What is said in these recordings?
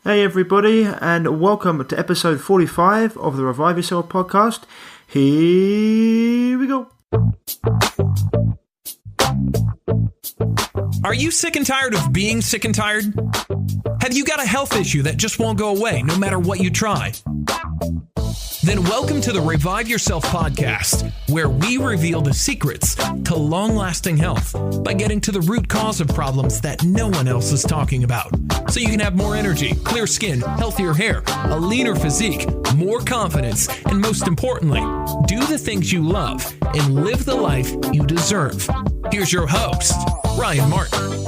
Hey everybody, and welcome to episode 45 of the Revive Yourself podcast. Here we go. Are you sick and tired of being sick and tired? Have you got a health issue that just won't go away no matter what you try? Then welcome to the Revive Yourself podcast, where we reveal the secrets to long-lasting health by getting to the root cause of problems that no one else is talking about. So you can have more energy, clear skin, healthier hair, a leaner physique, more confidence, and most importantly, do the things you love and live the life you deserve. Here's your host, Ryan Martin.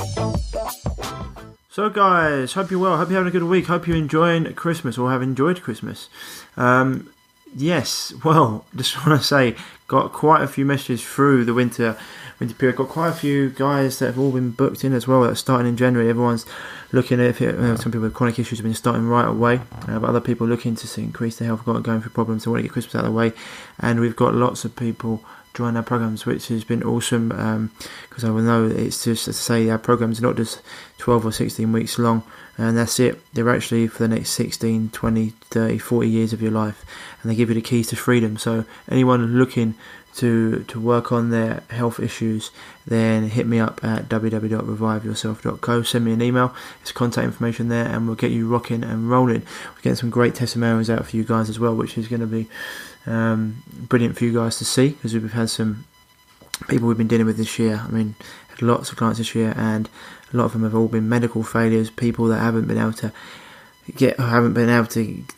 So guys, hope you're well, hope you're having a good week, hope you're enjoying Christmas or have enjoyed Christmas. Yes, well, just want to say, got quite a few messages through the winter period. Got quite a few guys that have all been booked in as well. That's starting in January. Everyone's looking at it. Some people with chronic issues have been starting right away, but other people looking to increase their health, going through problems. They want to get Christmas out of the way, and we've got lots of people join our programs, which has been awesome. Because I will know it's just to say our programs are not just 12 or 16 weeks long, and that's it. They're actually for the next 16, 20, 30, 40 years of your life, and they give you the keys to freedom. So anyone looking to work on their health issues, then hit me up at www.reviveyourself.co. Send me an email. There's contact information there, and we'll get you rocking and rolling. We're getting some great testimonials out for you guys as well, which is going to be brilliant for you guys to see, because we've had some people we've been dealing with this year. I mean, had lots of clients this year, and a lot of them have all been medical failures, people that haven't been able to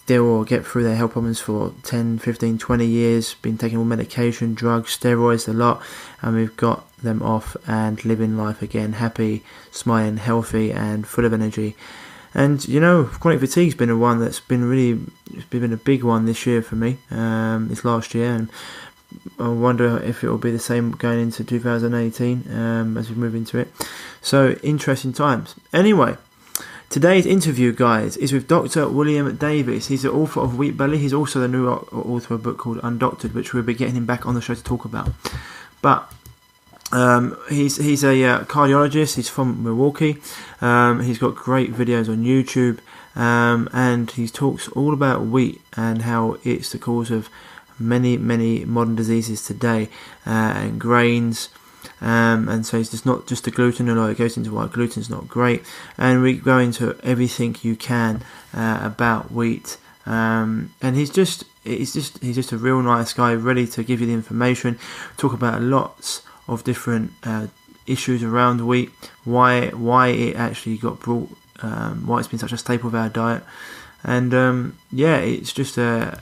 deal or get through their health problems for 10, 15, 20 years, been taking all medication, drugs, steroids, a lot, and we've got them off and living life again, happy, smiling, healthy, and full of energy. And you know, chronic fatigue's been a one that's been it's been a big one this year for me, this last year, and I wonder if it will be the same going into 2018 as we move into it. So, interesting times. Anyway, today's interview, guys, is with Dr. William Davis. He's the author of Wheat Belly. He's also the new author of a book called Undoctored, which we'll be getting him back on the show to talk about. But he's a cardiologist. He's from Milwaukee. He's got great videos on YouTube, and he talks all about wheat and how it's the cause of many modern diseases today, and grains. And so it's just not just the gluten, although it goes into why gluten's not great, and we go into everything you can about wheat. And he's just a real nice guy, ready to give you the information, talk about lots of different issues around wheat, why it actually got brought, why it's been such a staple of our diet, and it's just a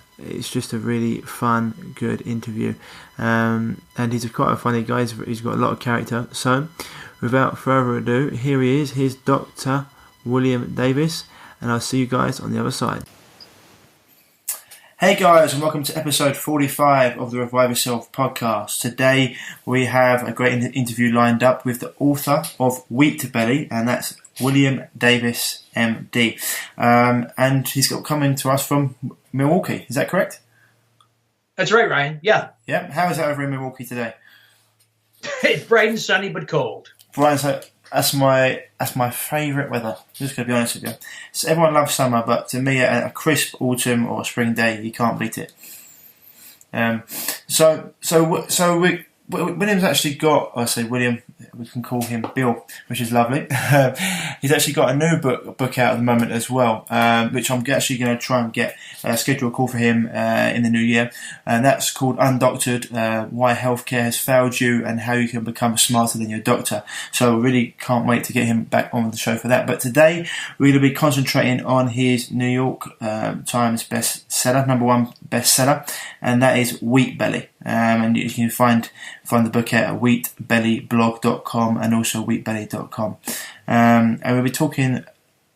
really fun, good interview, and he's quite a funny guy. He's got a lot of character. So, without further ado, here he is. Here's Dr. William Davis, and I'll see you guys on the other side. Hey guys, and welcome to episode 45 of the Revive Yourself podcast. Today we have a great interview lined up with the author of Wheat Belly, and that's William Davis, MD. And he's coming to us from Milwaukee. Is that correct? That's right, Ryan. Yeah. Yeah. How is it over in Milwaukee today? It's bright and sunny, but cold. Bright, so that's my favourite weather. I'm just going to be honest with you. So everyone loves summer, but to me, a crisp autumn or spring day, you can't beat it. William's actually got, I say William, we can call him Bill, which is lovely. He's actually got a new book out at the moment as well, which I'm actually going to try and schedule a call for him in the new year, and that's called Undoctored, Why Healthcare Has Failed You and How You Can Become Smarter Than Your Doctor. So I really can't wait to get him back on the show for that. But today we're going to be concentrating on his New York Times bestseller, #1 bestseller, and that is Wheat Belly. And you can find the book at wheatbellyblog.com and also wheatbelly.com. And we'll be talking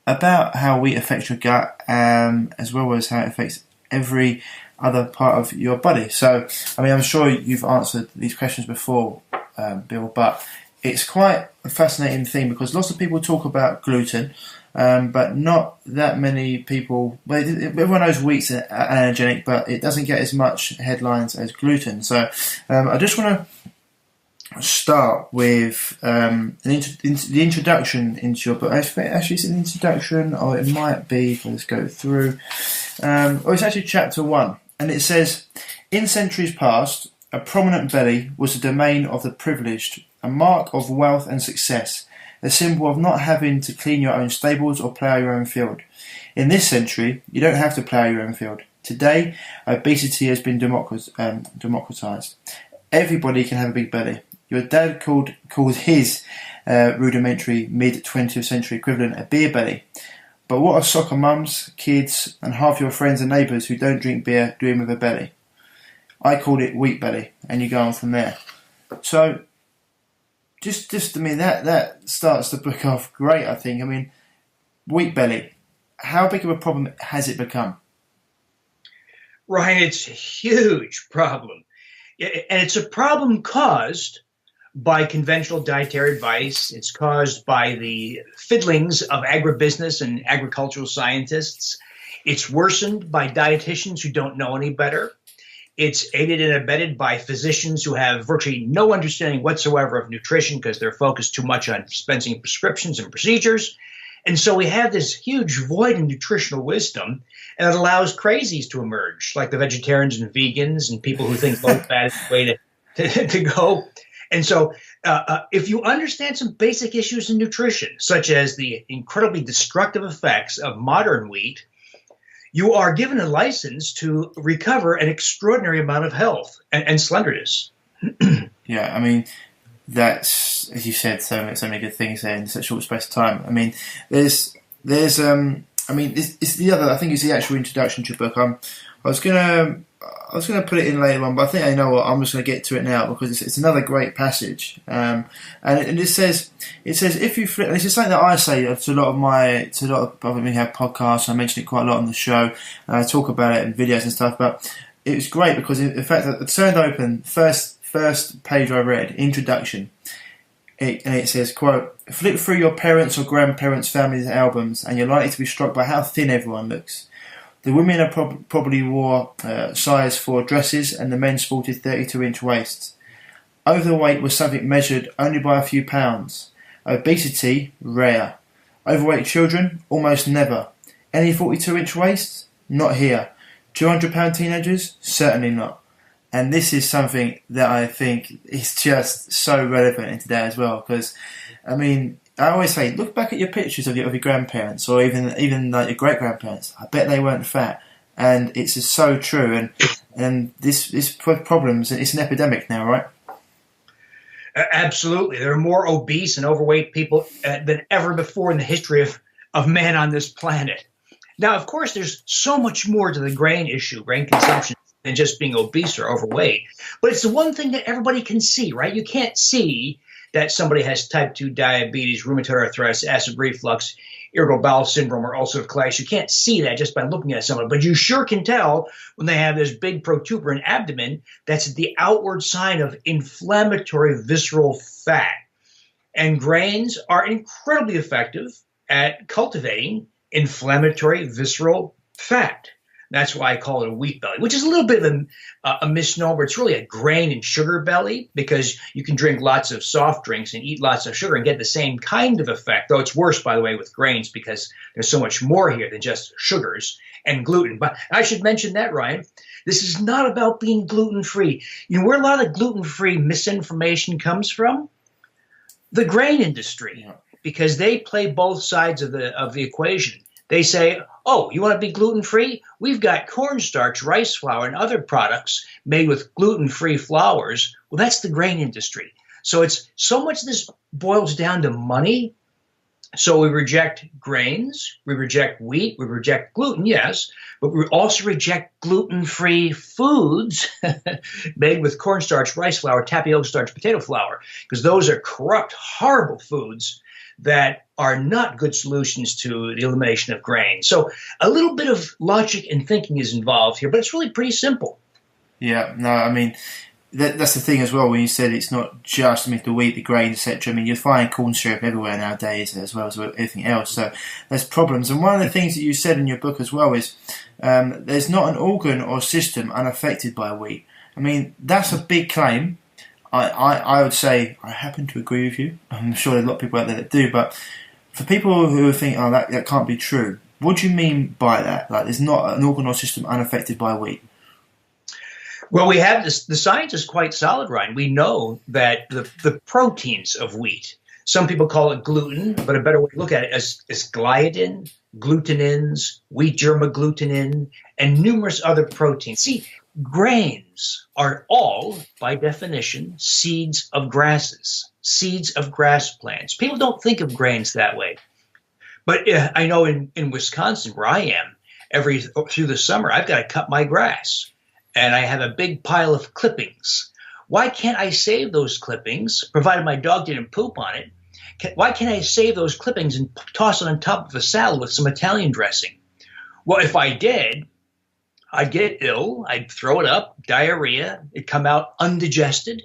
about how wheat affects your gut, as well as how it affects every other part of your body. So, I mean, I'm sure you've answered these questions before, Bill, but it's quite a fascinating thing because lots of people talk about gluten, but not that many people. Well, everyone knows wheat's allergenic, but it doesn't get as much headlines as gluten. So I just want to start with the introduction into your book. Actually, it's an introduction, or it might be. Let's go through. It's actually chapter 1, and it says, "In centuries past, a prominent belly was the domain of the privileged, a mark of wealth and success, a symbol of not having to clean your own stables or plough your own field. In this century, you don't have to plough your own field. Today, obesity has been democratized. Everybody can have a big belly. Your dad called his rudimentary mid-20th century equivalent a beer belly. But what are soccer mums, kids, and half your friends and neighbours who don't drink beer doing with a belly? I called it wheat belly," and you go on from there. So, I mean, that starts the book off great, I think. I mean, wheat belly, how big of a problem has it become? Ryan, it's a huge problem. And it's a problem caused by conventional dietary advice. It's caused by the fiddlings of agribusiness and agricultural scientists. It's worsened by dietitians who don't know any better. It's aided and abetted by physicians who have virtually no understanding whatsoever of nutrition because they're focused too much on dispensing prescriptions and procedures. And so we have this huge void in nutritional wisdom, and it allows crazies to emerge, like the vegetarians and vegans and people who think low fat is the way to go. And so if you understand some basic issues in nutrition, such as the incredibly destructive effects of modern wheat, you are given a license to recover an extraordinary amount of health and slenderness. Yeah, I mean, that's, as you said, so many good things there in such a short space of time. I mean, it's the other. I think it's the actual introduction to your book. I was gonna put it in later on, but I think I know what. I'm just gonna get to it now because it's another great passage. And it says if you flip, and this is something that I say to a lot of we have podcasts. I mention it quite a lot on the show, and I talk about it in videos and stuff. But it was great because in fact, I turned open first page I read, introduction. And it says, quote, "Flip through your parents' or grandparents' families' albums and you're likely to be struck by how thin everyone looks. The women are probably wore size 4 dresses and the men sported 32-inch waists. Overweight was something measured only by a few pounds. Obesity, rare. Overweight children, almost never. Any 42-inch waists? Not here. 200-pound teenagers? Certainly not." And this is something that I think is just so relevant in today as well. Because, I mean, I always say, look back at your pictures of your grandparents or even like your great-grandparents. I bet they weren't fat. And it's just so true. And this problems, it's an epidemic now, right? Absolutely. There are more obese and overweight people than ever before in the history of man on this planet. Now, of course, there's so much more to the grain issue, grain consumption, than just being obese or overweight. But it's the one thing that everybody can see, right? You can't see that somebody has type 2 diabetes, rheumatoid arthritis, acid reflux, irritable bowel syndrome, or ulcerative colitis. You can't see that just by looking at someone. But you sure can tell when they have this big protuberant abdomen. That's the outward sign of inflammatory visceral fat. And grains are incredibly effective at cultivating inflammatory visceral fat. That's why I call it a wheat belly, which is a little bit of a misnomer. It's really a grain and sugar belly because you can drink lots of soft drinks and eat lots of sugar and get the same kind of effect, though it's worse, by the way, with grains because there's so much more here than just sugars and gluten. But I should mention that, Ryan, this is not about being gluten-free. You know where a lot of gluten-free misinformation comes from? The grain industry, because they play both sides of the equation. They say, oh, you want to be gluten-free? We've got cornstarch, rice flour, and other products made with gluten-free flours. Well, that's the grain industry. So it's so much this boils down to money. So we reject grains, we reject wheat, we reject gluten, yes, but we also reject gluten-free foods made with cornstarch, rice flour, tapioca starch, potato flour, because those are corrupt, horrible foods that are not good solutions to the elimination of grain. So a little bit of logic and thinking is involved here, but it's really pretty simple. Yeah, no, I mean, that's the thing as well, when you said it's not just the wheat, the grain, etc. I mean, you find corn syrup everywhere nowadays as well as everything else. So there's problems. And one of the things that you said in your book as well is there's not an organ or system unaffected by wheat. I mean, that's a big claim. I would say I happen to agree with you. I'm sure there's a lot of people out there that do, but for people who think, oh, that can't be true, what do you mean by that? Like, there's not an organ or system unaffected by wheat? Well, we have this. The science is quite solid, Ryan. We know that the proteins of wheat, some people call it gluten, but a better way to look at it is gliadin, glutenins, wheat germ agglutinin, and numerous other proteins. See, grains are all, by definition, seeds of grasses, seeds of grass plants. People don't think of grains that way. But I know in Wisconsin, where I am, through the summer, I've got to cut my grass. And I have a big pile of clippings. Why can't I save those clippings, provided my dog didn't poop on it? Why can't I save those clippings and toss it on top of a salad with some Italian dressing? Well, if I did, I'd get ill, I'd throw it up, diarrhea, it'd come out undigested.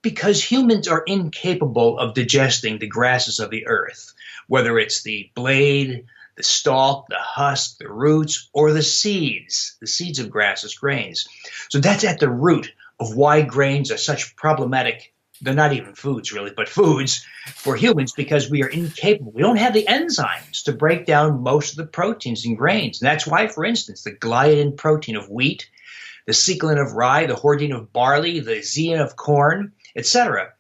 Because humans are incapable of digesting the grasses of the earth, whether it's the blade, the stalk, the husk, the roots, or the seeds of grasses, grains. So that's at the root of why grains are such problematic. They're not even foods, really, but foods for humans, because we are incapable. We don't have the enzymes to break down most of the proteins in grains. And that's why, for instance, the gliadin protein of wheat, the secalin of rye, the hordein of barley, the zein of corn, etc.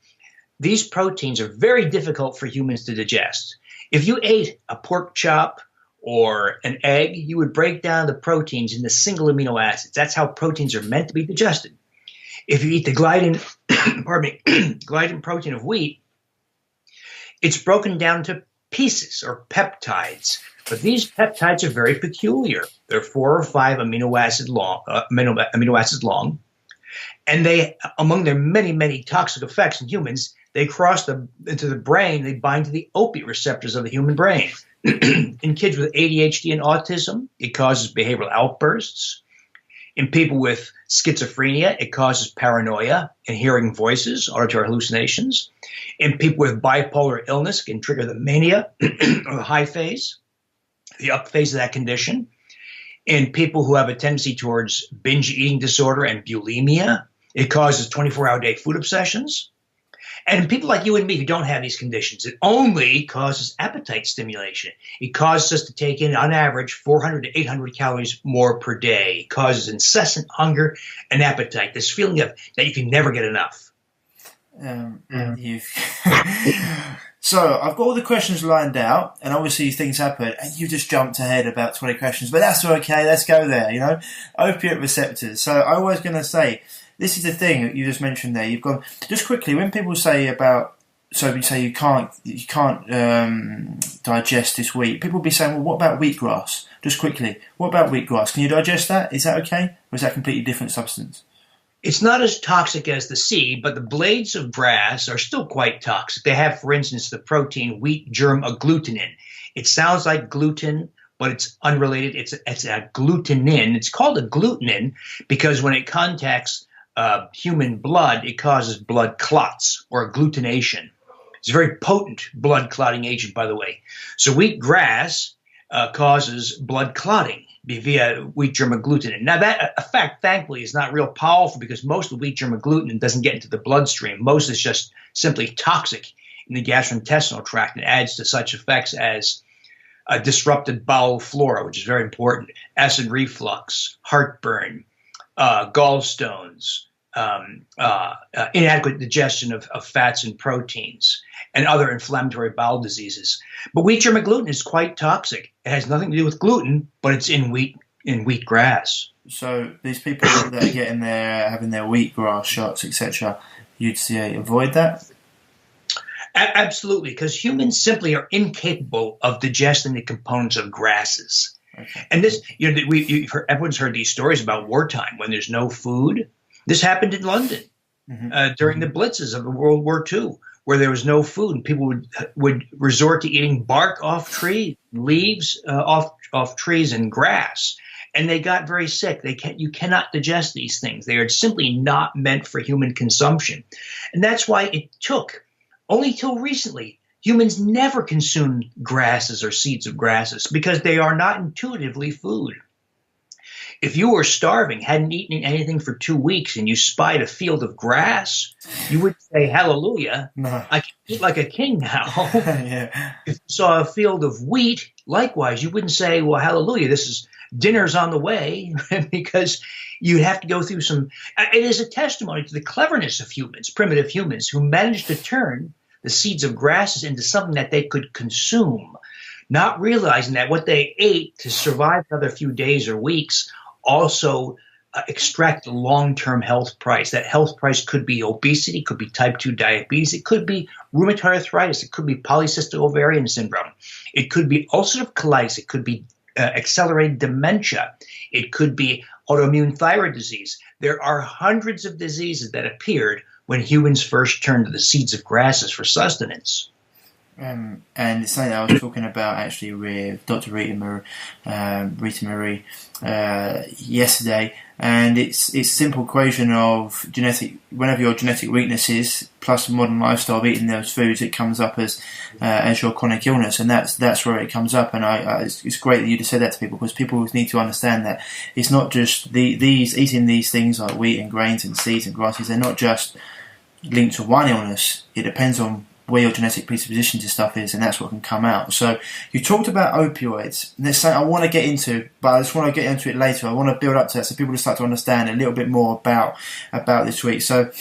These proteins are very difficult for humans to digest. If you ate a pork chop or an egg, you would break down the proteins into single amino acids. That's how proteins are meant to be digested. If you eat the gliadin, gliadin protein of wheat, it's broken down to pieces or peptides. But these peptides are very peculiar. They're 4 or 5 amino acids long. And they, among their many, many toxic effects in humans, they cross into the brain. They bind to the opiate receptors of the human brain. In kids with ADHD and autism, it causes behavioral outbursts. In people with schizophrenia, it causes paranoia and hearing voices, auditory hallucinations. In people with bipolar illness, it can trigger the mania or the high phase, the up phase of that condition. In people who have a tendency towards binge eating disorder and bulimia, it causes 24-hour-day food obsessions. And in people like you and me who don't have these conditions, it only causes appetite stimulation. It causes us to take in, on average, 400 to 800 calories more per day. It causes incessant hunger and appetite, this feeling of that you can never get enough. So I've got all the questions lined out, and obviously things happen, and you just jumped ahead about 20 questions, but that's okay, let's go there, you know? Opiate receptors. So I was going to say, this is the thing that you just mentioned there. You've gone, just quickly, when people say about, so you say you can't digest this wheat, people will be saying, well, what about wheatgrass? Just quickly, what about wheatgrass? Can you digest that? Is that okay? Or is that a completely different substance? It's not as toxic as the seed, but the blades of grass are still quite toxic. They have, for instance, the protein wheat germ agglutinin. It sounds like gluten, but it's unrelated. It's a glutenin. It's called a glutenin because when it contacts human blood, it causes blood clots or agglutination. It's a very potent blood clotting agent, by the way. So wheat grass causes blood clotting via wheat germ agglutinin. Now, that effect, thankfully, is not real powerful because most of wheat germ agglutinin doesn't get into the bloodstream. Most is just simply toxic in the gastrointestinal tract and adds to such effects as a disrupted bowel flora, which is very important, acid reflux, heartburn, gallstones, inadequate digestion of fats and proteins, and other inflammatory bowel diseases. But wheat germ agglutinin is quite toxic. It has nothing to do with gluten, but it's in wheat grass. So these people that are getting having their wheatgrass shots, etc., you'd say avoid that? Absolutely, because humans simply are incapable of digesting the components of grasses. Okay. And this, everyone's heard these stories about wartime when there's no food. This happened in London during the blitzes of World War II, where there was no food, and people would resort to eating bark off trees, leaves off trees, and grass. And they got very sick. You cannot digest these things. They are simply not meant for human consumption. And that's why it took, only till recently, humans never consumed grasses or seeds of grasses because they are not intuitively food. If you were starving, hadn't eaten anything for 2 weeks, and you spied a field of grass, you would say, hallelujah, No. I can eat like a king now. Yeah. If you saw a field of wheat, likewise, you wouldn't say, well, hallelujah, dinner's on the way, because you'd have to go through some. It is a testimony to the cleverness of humans, primitive humans, who managed to turn the seeds of grasses into something that they could consume, not realizing that what they ate to survive another few days or weeks also extract a long-term health price. That health price could be obesity, could be type 2 diabetes, it could be rheumatoid arthritis, it could be polycystic ovarian syndrome, it could be ulcerative colitis, it could be accelerated dementia, it could be autoimmune thyroid disease. There are hundreds of diseases that appeared when humans first turned to the seeds of grasses for sustenance. And it's something I was talking about actually with Dr. Rita Marie yesterday, and it's a simple equation of whenever your genetic weaknesses plus modern lifestyle of eating those foods, it comes up as your chronic illness, and that's where it comes up. And it's great that you just said that to people, because people need to understand that it's not just these eating these things like wheat and grains and seeds and grasses. They're not just linked to one illness. It depends on where your genetic predisposition to stuff is, and that's what can come out. So you talked about opioids, and there's something I want to get into, but I just want to get into it later. I want to build up to that so people just start to understand a little bit more about this week. So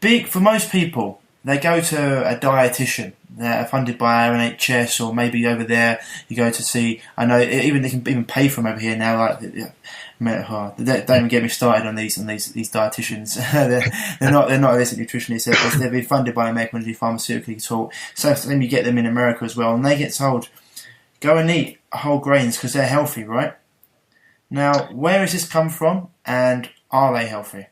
big for most people, they go to a dietitian. They're funded by our NHS, or maybe over there you go to see. I know even they can even pay for them over here now. Like, don't even get me started on these dietitians. they're not illicit nutritionists. They've been funded by American pharmaceutically taught. So then you get them in America as well, and they get told, go and eat whole grains because they're healthy, right? Now, where has this come from, and are they healthy?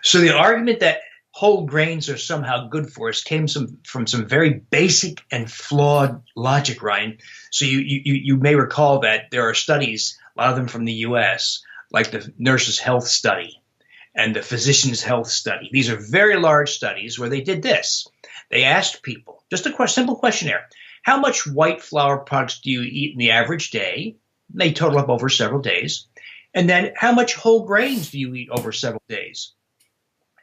So the argument that whole grains are somehow good for us came from some very basic and flawed logic, Ryan. So you may recall that there are studies, a lot of them from the U.S., like the Nurses' Health Study and the Physicians' Health Study. These are very large studies where they did this. They asked people, just a simple questionnaire, how much white flour products do you eat in the average day? They total up over several days. And then how much whole grains do you eat over several days?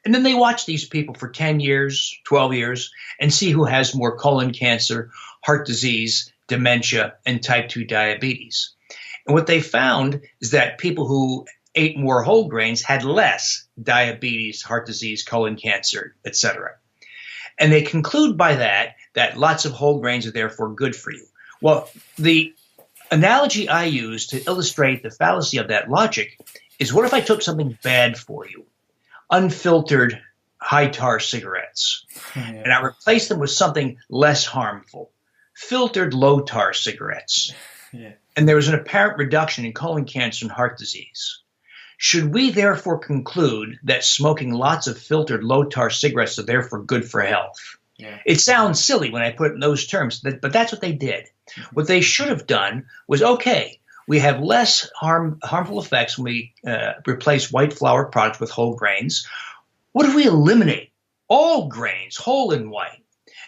And then they watch these people for 10 years, 12 years, and see who has more colon cancer, heart disease, dementia, and type 2 diabetes. And what they found is that people who ate more whole grains had less diabetes, heart disease, colon cancer, etc. And they conclude by that lots of whole grains are therefore good for you. Well, the analogy I use to illustrate the fallacy of that logic is, what if I took something bad for you? Unfiltered high tar cigarettes, and I replaced them with something less harmful, filtered low tar cigarettes. And there was an apparent reduction in colon cancer and heart disease. Should we therefore conclude that smoking lots of filtered low tar cigarettes are therefore good for health? It sounds silly when I put it in those terms, but that's what they did. What they should have done was, okay, we have less harmful effects when we replace white flour products with whole grains. What if we eliminate all grains, whole and white?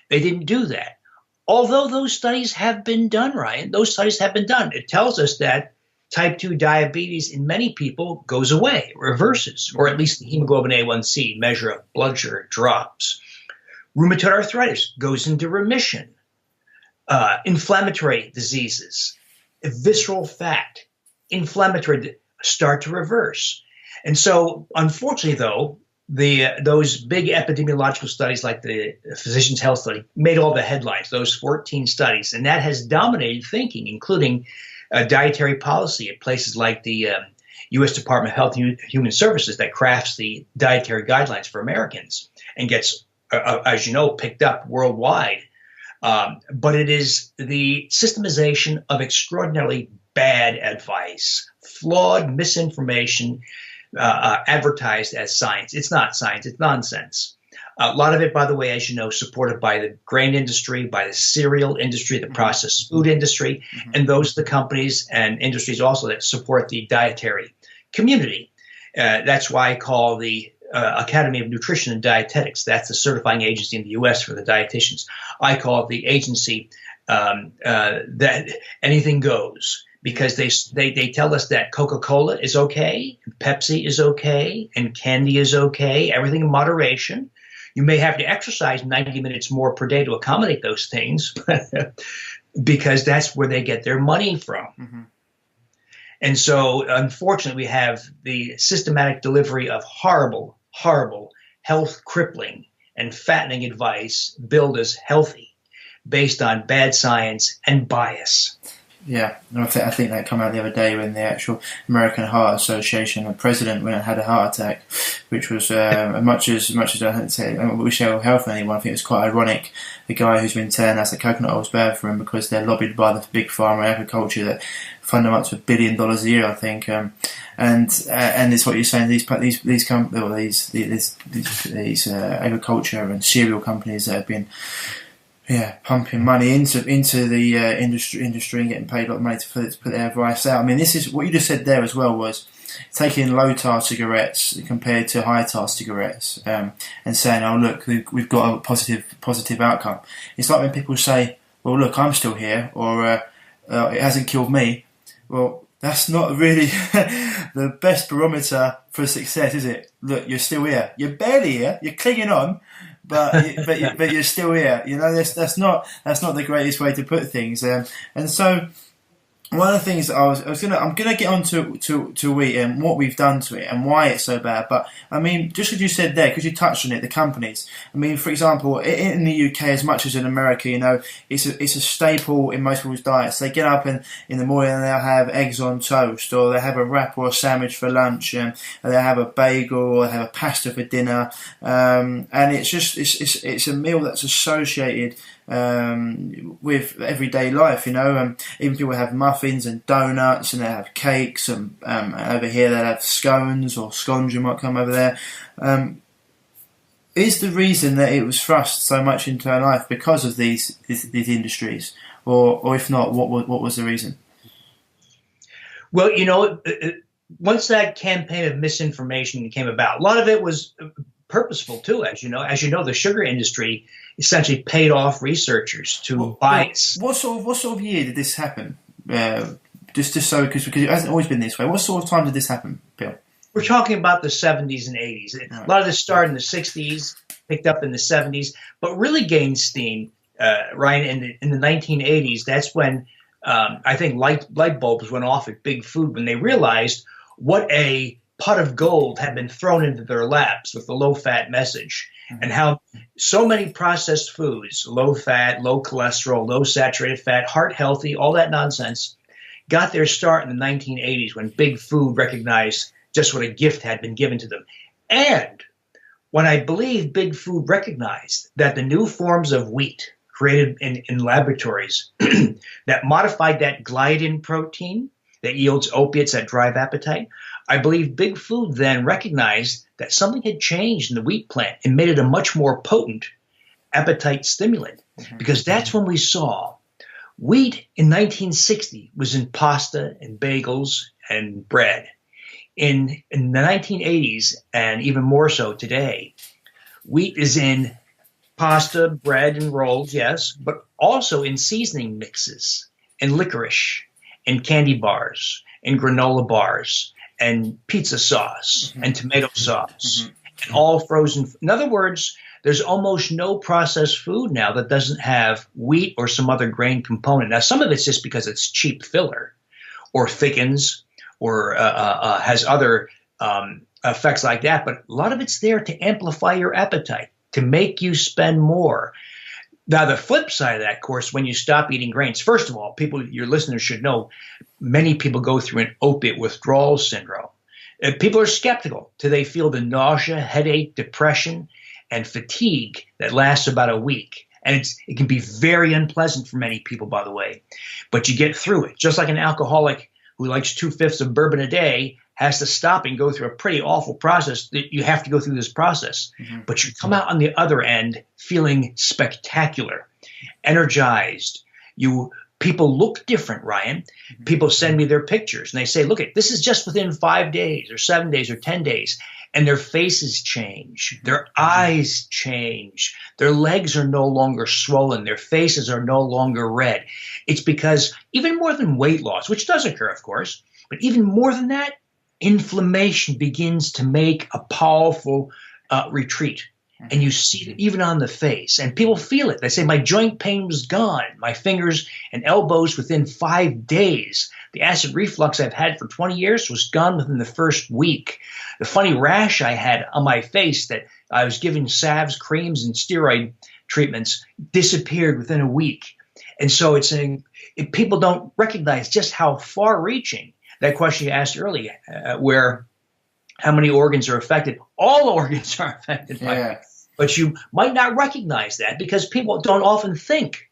They didn't do that. Although those studies have been done, Ryan, those studies have been done. It tells us that type 2 diabetes in many people goes away, reverses, or at least the hemoglobin A1C measure of blood sugar drops. Rheumatoid arthritis goes into remission. Inflammatory diseases, visceral fat, inflammatory, start to reverse. And so, unfortunately, though, those big epidemiological studies like the Physicians' Health Study made all the headlines, those 14 studies, and that has dominated thinking, including dietary policy at places like the U.S. Department of Health and Human Services that crafts the dietary guidelines for Americans and gets, as you know, picked up worldwide. But it is the systemization of extraordinarily bad advice, flawed misinformation advertised as science. It's not science, it's nonsense. A lot of it, by the way, as you know, supported by the grain industry, by the cereal industry, the processed food industry, and those are the companies and industries also that support the dietary community. That's why I call the Academy of Nutrition and Dietetics, that's the certifying agency in the U.S. for the dietitians. I call it the agency that anything goes, because they tell us that Coca-Cola is okay, Pepsi is okay, and candy is okay, everything in moderation. You may have to exercise 90 minutes more per day to accommodate those things because that's where they get their money from. Mm-hmm. And so, unfortunately, we have the systematic delivery of horrible, horrible, health crippling and fattening advice billed as healthy based on bad science and bias. Yeah, I think that came out the other day when the actual American Heart Association, the president went and had a heart attack, which was as much as I had to say, I wish ill health on anyone. I think it was quite ironic. The guy who's been telling us that coconut oil is bad for him because they're lobbied by the big pharma agriculture that fund them up to $1 billion a year, I think. And it's what you're saying. These agriculture and cereal companies that have been pumping money into the industry and getting paid a lot of money to put their advice out. I mean, this is what you just said there as well, was taking low tar cigarettes compared to high tar cigarettes, and saying, "Oh, look, we've got a positive outcome." It's like when people say, "Well, look, I'm still here," or "It hasn't killed me." Well, that's not really the best barometer for success, is it? Look, you're still here. You're barely here. You're clinging on. But you're still here. You know, that's not the greatest way to put things. And so one of the things that I'm gonna get on to wheat and what we've done to it and why it's so bad. But I mean, just as you said there, because you touched on it, the companies. I mean, for example, in the UK as much as in America, you know, it's a staple in most people's diets. They get up in the morning and they'll have eggs on toast, or they have a wrap or a sandwich for lunch, and they have a bagel, or they have a pasta for dinner, and it's a meal that's associated with everyday life, you know. Even people have muffins and donuts, and they have cakes, and over here they have scones or scones, you might come over there. Is the reason that it was thrust so much into our life because of these industries, or if not, what was the reason? Well, you know, once that campaign of misinformation came about, a lot of it was purposeful too, as you know, the sugar industry essentially paid off researchers to buy. What sort of year did this happen? Just so because it hasn't always been this way. What sort of time did this happen, Bill? We're talking about the 70s and 80s. Right. A lot of this started in the 60s, picked up in the 70s, but really gained steam, Ryan, in the 1980s. That's when I think light bulbs went off at Big Food when they realized what a pot of gold had been thrown into their laps with the low-fat message, and how so many processed foods, low-fat, low cholesterol, low saturated fat, heart healthy, all that nonsense, got their start in the 1980s when Big Food recognized just what a gift had been given to them. And when I believe Big Food recognized that the new forms of wheat created in laboratories that modified that gliadin protein that yields opiates that drive appetite, I believe Big Food then recognized that something had changed in the wheat plant and made it a much more potent appetite stimulant. Because that's when we saw wheat in 1960 was in pasta and bagels and bread. In the 1980s, and even more so today, wheat is in pasta, bread, and rolls, yes, but also in seasoning mixes and licorice and candy bars and granola bars and pizza sauce and tomato sauce and all frozen. In other words, there's almost no processed food now that doesn't have wheat or some other grain component. Now, some of it's just because it's cheap filler or thickens or has other effects like that, but a lot of it's there to amplify your appetite, to make you spend more. Now, the flip side of that, of course, when you stop eating grains, first of all, your listeners should know, many people go through an opiate withdrawal syndrome. People are skeptical till they feel the nausea, headache, depression, and fatigue that lasts about a week. And it can be very unpleasant for many people, by the way, but you get through it. Just like an alcoholic who likes 2/5 of bourbon a day has to stop and go through a pretty awful process. You have to go through this process, but you come out on the other end feeling spectacular, energized. People look different, Ryan. People send me their pictures and they say, look, this is just within 5 days or 7 days or 10 days. and their faces change, their eyes change, their legs are no longer swollen, their faces are no longer red. It's because even more than weight loss, which does occur, of course, but even more than that, inflammation begins to make a powerful retreat. And you see it even on the face. And people feel it. They say, my joint pain was gone. My fingers and elbows within 5 days. The acid reflux I've had for 20 years was gone within the first week. The funny rash I had on my face that I was given salves, creams, and steroid treatments disappeared within a week. And so it's saying people don't recognize just how far-reaching that question you asked earlier, where how many organs are affected. All organs are affected by it. But you might not recognize that because people don't often think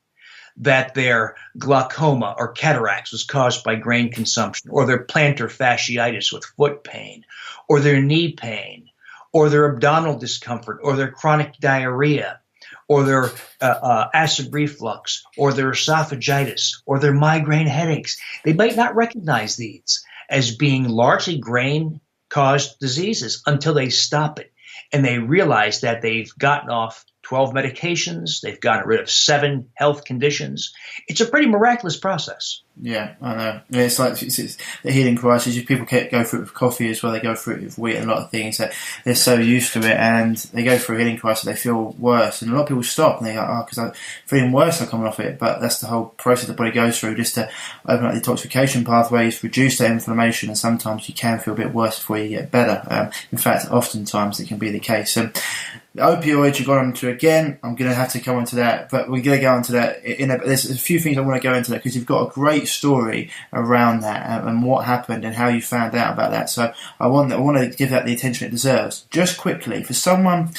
that their glaucoma or cataracts was caused by grain consumption, or their plantar fasciitis with foot pain, or their knee pain, or their abdominal discomfort, or their chronic diarrhea, or their acid reflux, or their esophagitis, or their migraine headaches. They might not recognize these as being largely grain-caused diseases until they stop it. And they realize that they've gotten off 12 medications. They've gotten rid of 7 health conditions. It's a pretty miraculous process. Yeah, I know. Yeah, it's like it's the healing crisis. People go through it with coffee as well. They go through it with wheat and a lot of things. That they're so used to it, and they go through a healing crisis. They feel worse, and a lot of people stop and they go, "Oh, because I'm feeling worse, I'm coming off it." But that's the whole process the body goes through, just to open up the detoxification pathways, reduce that inflammation, and sometimes you can feel a bit worse before you get better. In fact, oftentimes it can be the case. The opioids you've gone on to again. I'm going to have to come on to that, but we're going to go on to that. There's a few things I want to go into that because you've got a great story around that and what happened and how you found out about that. So I want to give that the attention it deserves. Just quickly, for someone,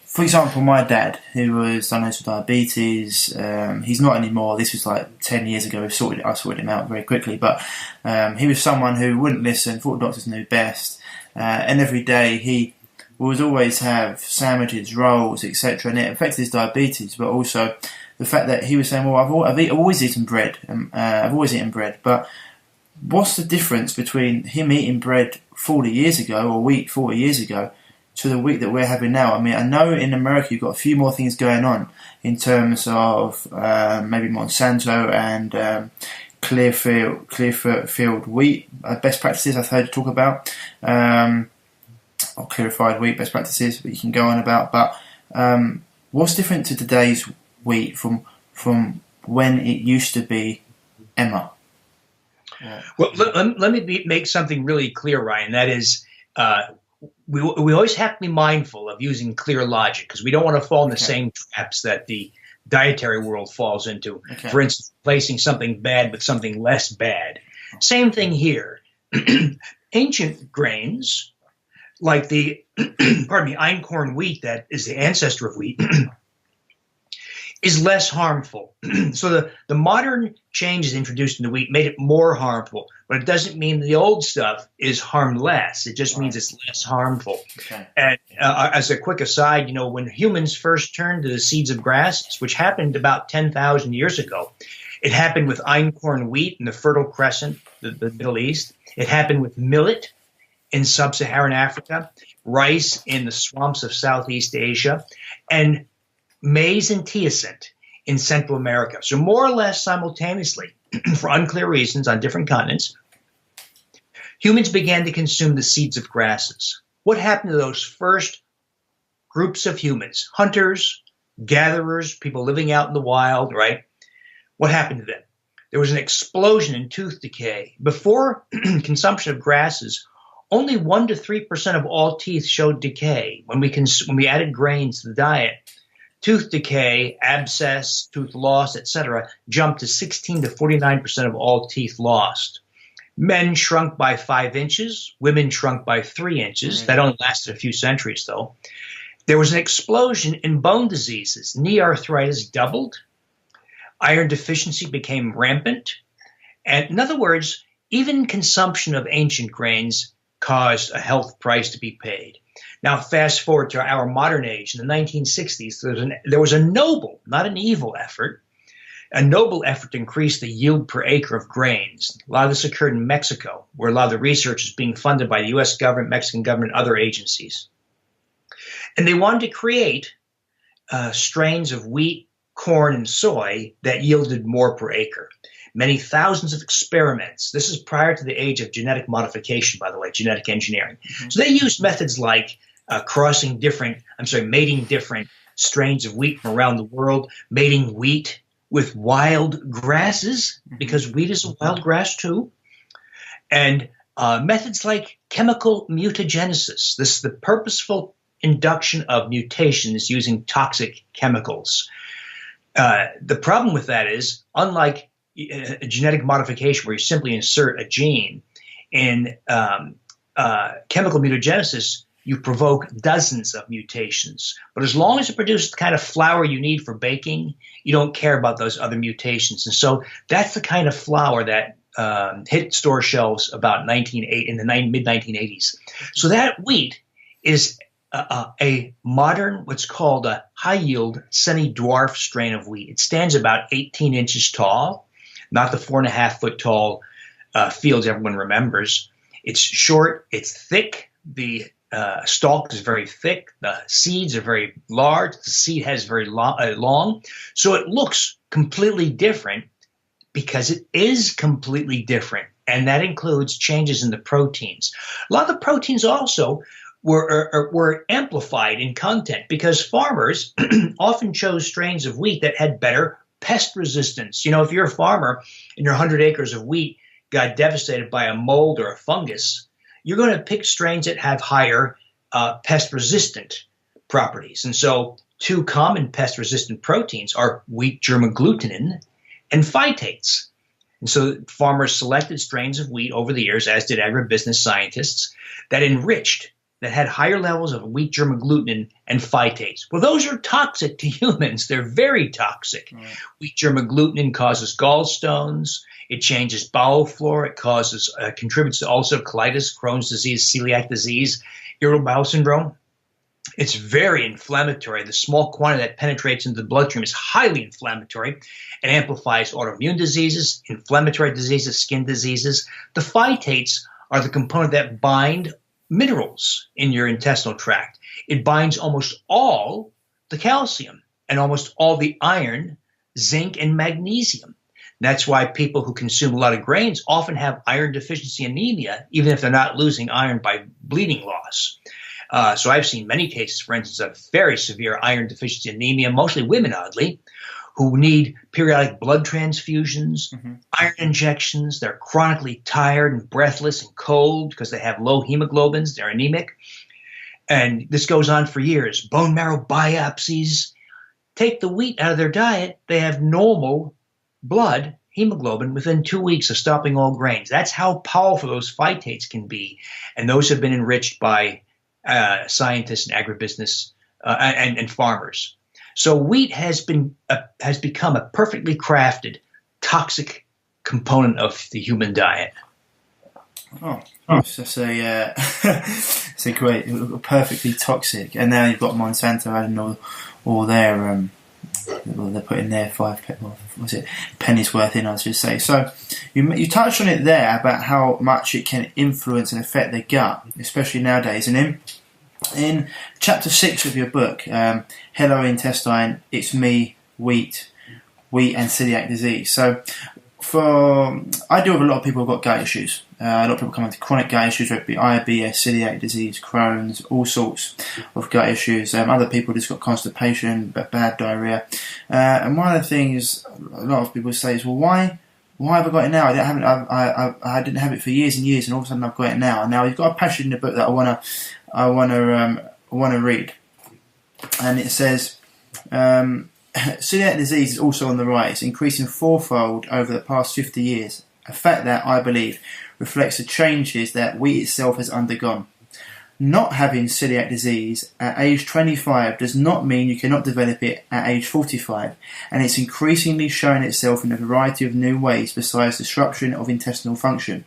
for example, my dad, who was diagnosed with diabetes, he's not anymore. This was like 10 years ago. I sorted him out very quickly, but he was someone who wouldn't listen, thought doctors knew best, and every day he would always have sandwiches, rolls, etc., and it affected his diabetes, but also the fact that he was saying, well, I've always eaten bread, but what's the difference between him eating bread 40 years ago, or wheat 40 years ago, to the wheat that we're having now? I mean, I know in America you've got a few more things going on in terms of maybe Monsanto and Clearfield wheat best practices I've heard you talk about, or clarified wheat best practices that you can go on about, but what's different to today's wheat from when it used to be Emma? Yeah. Well, let me make something really clear, Ryan. That is, we always have to be mindful of using clear logic because we don't want to fall in the same traps that the dietary world falls into. Okay. For instance, replacing something bad with something less bad. Same thing here. Ancient grains, like the einkorn wheat that is the ancestor of wheat, is less harmful. So the modern changes introduced into wheat made it more harmful, but it doesn't mean the old stuff is harmed less. It just means it's less harmful. Okay. And as a quick aside, when humans first turned to the seeds of grasses, which happened about 10,000 years ago, it happened with einkorn wheat in the Fertile Crescent, the Middle East. It happened with millet in sub-Saharan Africa, rice in the swamps of Southeast Asia, and maize and teosinte in Central America. So more or less simultaneously, for unclear reasons on different continents, humans began to consume the seeds of grasses. What happened to those first groups of humans? Hunters, gatherers, people living out in the wild, right? What happened to them? There was an explosion in tooth decay. Before consumption of grasses, only 1 to 3% of all teeth showed decay. When we added grains to the diet, tooth decay, abscess, tooth loss, etc., jumped to 16 to 49% of all teeth lost. Men shrunk by 5 inches. Women shrunk by 3 inches. That only lasted a few centuries, though. There was an explosion in bone diseases. Knee arthritis doubled. Iron deficiency became rampant. And in other words, even consumption of ancient grains caused a health price to be paid. Now, fast forward to our modern age. In the 1960s, there was a noble, not an evil effort a noble effort to increase the yield per acre of grains. A lot of this occurred in Mexico, where a lot of the research is being funded by the U.S. government, Mexican government, other agencies. And they wanted to create strains of wheat, corn, and soy that yielded more per acre. Many thousands of experiments. This is prior to the age of genetic modification, by the way, genetic engineering. Mm-hmm. So they used methods like mating different strains of wheat from around the world, mating wheat with wild grasses, because wheat is a wild grass too, and methods like chemical mutagenesis. This is the purposeful induction of mutations using toxic chemicals. The problem with that is, unlike a genetic modification where you simply insert a gene, in chemical mutagenesis, you provoke dozens of mutations. But as long as it produces the kind of flour you need for baking, you don't care about those other mutations. And so that's the kind of flour that hit store shelves about in the mid-1980s. So that wheat is a modern, what's called a high-yield semi-dwarf strain of wheat. It stands about 18 inches tall, not the 4.5-foot tall fields everyone remembers. It's short, it's thick, the stalk is very thick, the seeds are very large, the seed has very long, so it looks completely different because it is completely different, and that includes changes in the proteins. A lot of the proteins also were amplified in content because farmers often chose strains of wheat that had better pest resistance. You know, if you're a farmer and your 100 acres of wheat got devastated by a mold or a fungus, you're going to pick strains that have higher pest-resistant properties. And so two common pest-resistant proteins are wheat germ agglutinin and phytates. And so farmers selected strains of wheat over the years, as did agribusiness scientists, that had higher levels of wheat germ agglutinin and phytates. Well, those are toxic to humans. They're very toxic. Right. Wheat germ agglutinin causes gallstones. It changes bowel flora. It contributes to ulcerative colitis, Crohn's disease, celiac disease, irritable bowel syndrome. It's very inflammatory. The small quantity that penetrates into the bloodstream is highly inflammatory and amplifies autoimmune diseases, inflammatory diseases, skin diseases. The phytates are the component that bind minerals in your intestinal tract. It binds almost all the calcium and almost all the iron, zinc, and magnesium. That's why people who consume a lot of grains often have iron deficiency anemia, even if they're not losing iron by bleeding loss. So I've seen many cases, for instance, of very severe iron deficiency anemia, mostly women, oddly, who need periodic blood transfusions, iron injections. They're chronically tired and breathless and cold because they have low hemoglobins. They're anemic. And this goes on for years. Bone marrow biopsies. Take the wheat out of their diet, they have normal blood hemoglobin within 2 weeks of stopping all grains. That's how powerful those phytates can be. And those have been enriched by scientists and agribusiness and farmers. So wheat has become a perfectly crafted toxic component of the human diet. That's it's a great, perfectly toxic. And now you've got Monsanto adding all their they're putting their pennies worth in, I should say. So you touched on it there about how much it can influence and affect the gut, especially nowadays. And in chapter 6 of your book, Hello Intestine, It's Me, Wheat and Celiac Disease. So I deal with a lot of people who've got gut issues. A lot of people come into chronic gut issues, whether it be IBS, celiac disease, Crohn's, all sorts of gut issues. Other people just got constipation, bad diarrhea. And one of the things a lot of people say is, well, why have I got it now? I didn't have it for years and years, and all of a sudden I've got it now. And now you've got a passage in the book that I want to read, and it says, celiac disease is also on the rise, increasing fourfold over the past 50 years. A fact that, I believe, reflects the changes that wheat itself has undergone. Not having celiac disease at age 25 does not mean you cannot develop it at age 45, and it's increasingly showing itself in a variety of new ways besides disruption of intestinal function.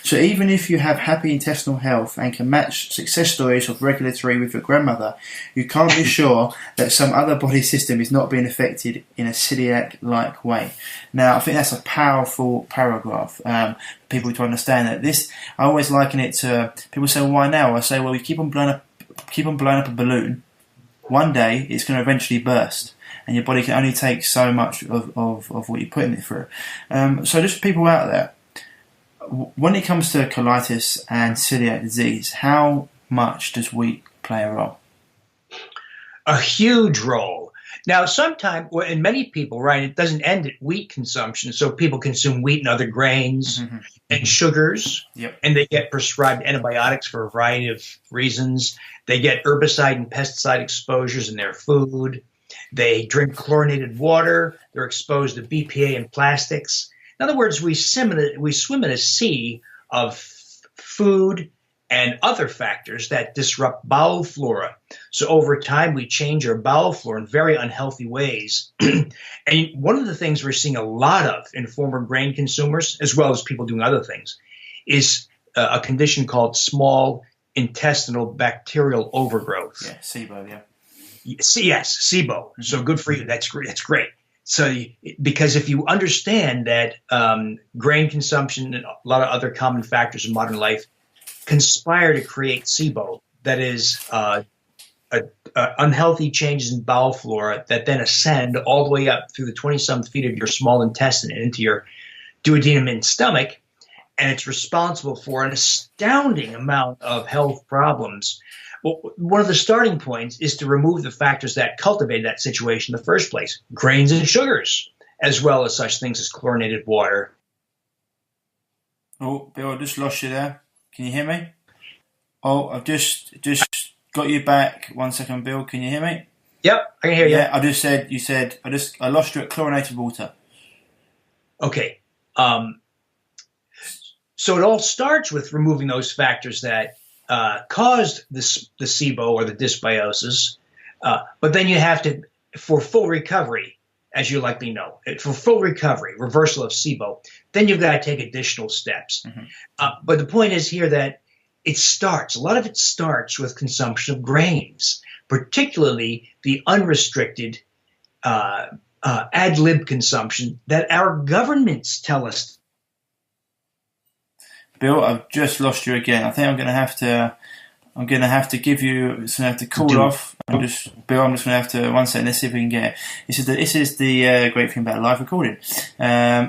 So even if you have happy intestinal health and can match success stories of regulatory with your grandmother, you can't be sure that some other body system is not being affected in a celiac-like way. Now, I think that's a powerful paragraph. People to understand that this, I always liken it to, people say, well, why now? I say, well, you keep on blowing up a balloon. One day, it's going to eventually burst. And your body can only take so much of what you're putting it through. So just for people out there, when it comes to colitis and celiac disease, how much does wheat play a role? A huge role. Now, sometimes, in many people, right, it doesn't end at wheat consumption. So people consume wheat and other grains and sugars, and they get prescribed antibiotics for a variety of reasons. They get herbicide and pesticide exposures in their food. They drink chlorinated water. They're exposed to BPA and plastics. In other words, we swim in a sea of food and other factors that disrupt bowel flora. So over time, we change our bowel flora in very unhealthy ways. And one of the things we're seeing a lot of in former grain consumers, as well as people doing other things, is a condition called small intestinal bacterial overgrowth. Yeah, SIBO, yeah. Yes, SIBO. So good for you. That's great. That's great. So, because if you understand that grain consumption and a lot of other common factors in modern life conspire to create SIBO, that is unhealthy changes in bowel flora that then ascend all the way up through the 20-some feet of your small intestine and into your duodenum and stomach, and it's responsible for an astounding amount of health problems. Well, one of the starting points is to remove the factors that cultivate that situation in the first place, grains and sugars, as well as such things as chlorinated water. Oh, Bill, I just lost you there. Can you hear me? Oh, I've just got you back. 1 second, Bill. Can you hear me? Yep, I can hear you. Yeah, I lost you at chlorinated water. Okay. So it all starts with removing those factors that caused the SIBO or the dysbiosis, but then you have to, for full recovery, as you likely know, for full recovery, reversal of SIBO, then you've got to take additional steps. But the point is here that a lot of it starts with consumption of grains, particularly the unrestricted ad lib consumption that our governments tell us. Bill, I've just lost you again. I think I'm going to have to give you. Just going to have to call off. Bill, I'm just going to have to 1 second. Let's see if we can get it. This is the great thing about live recording. I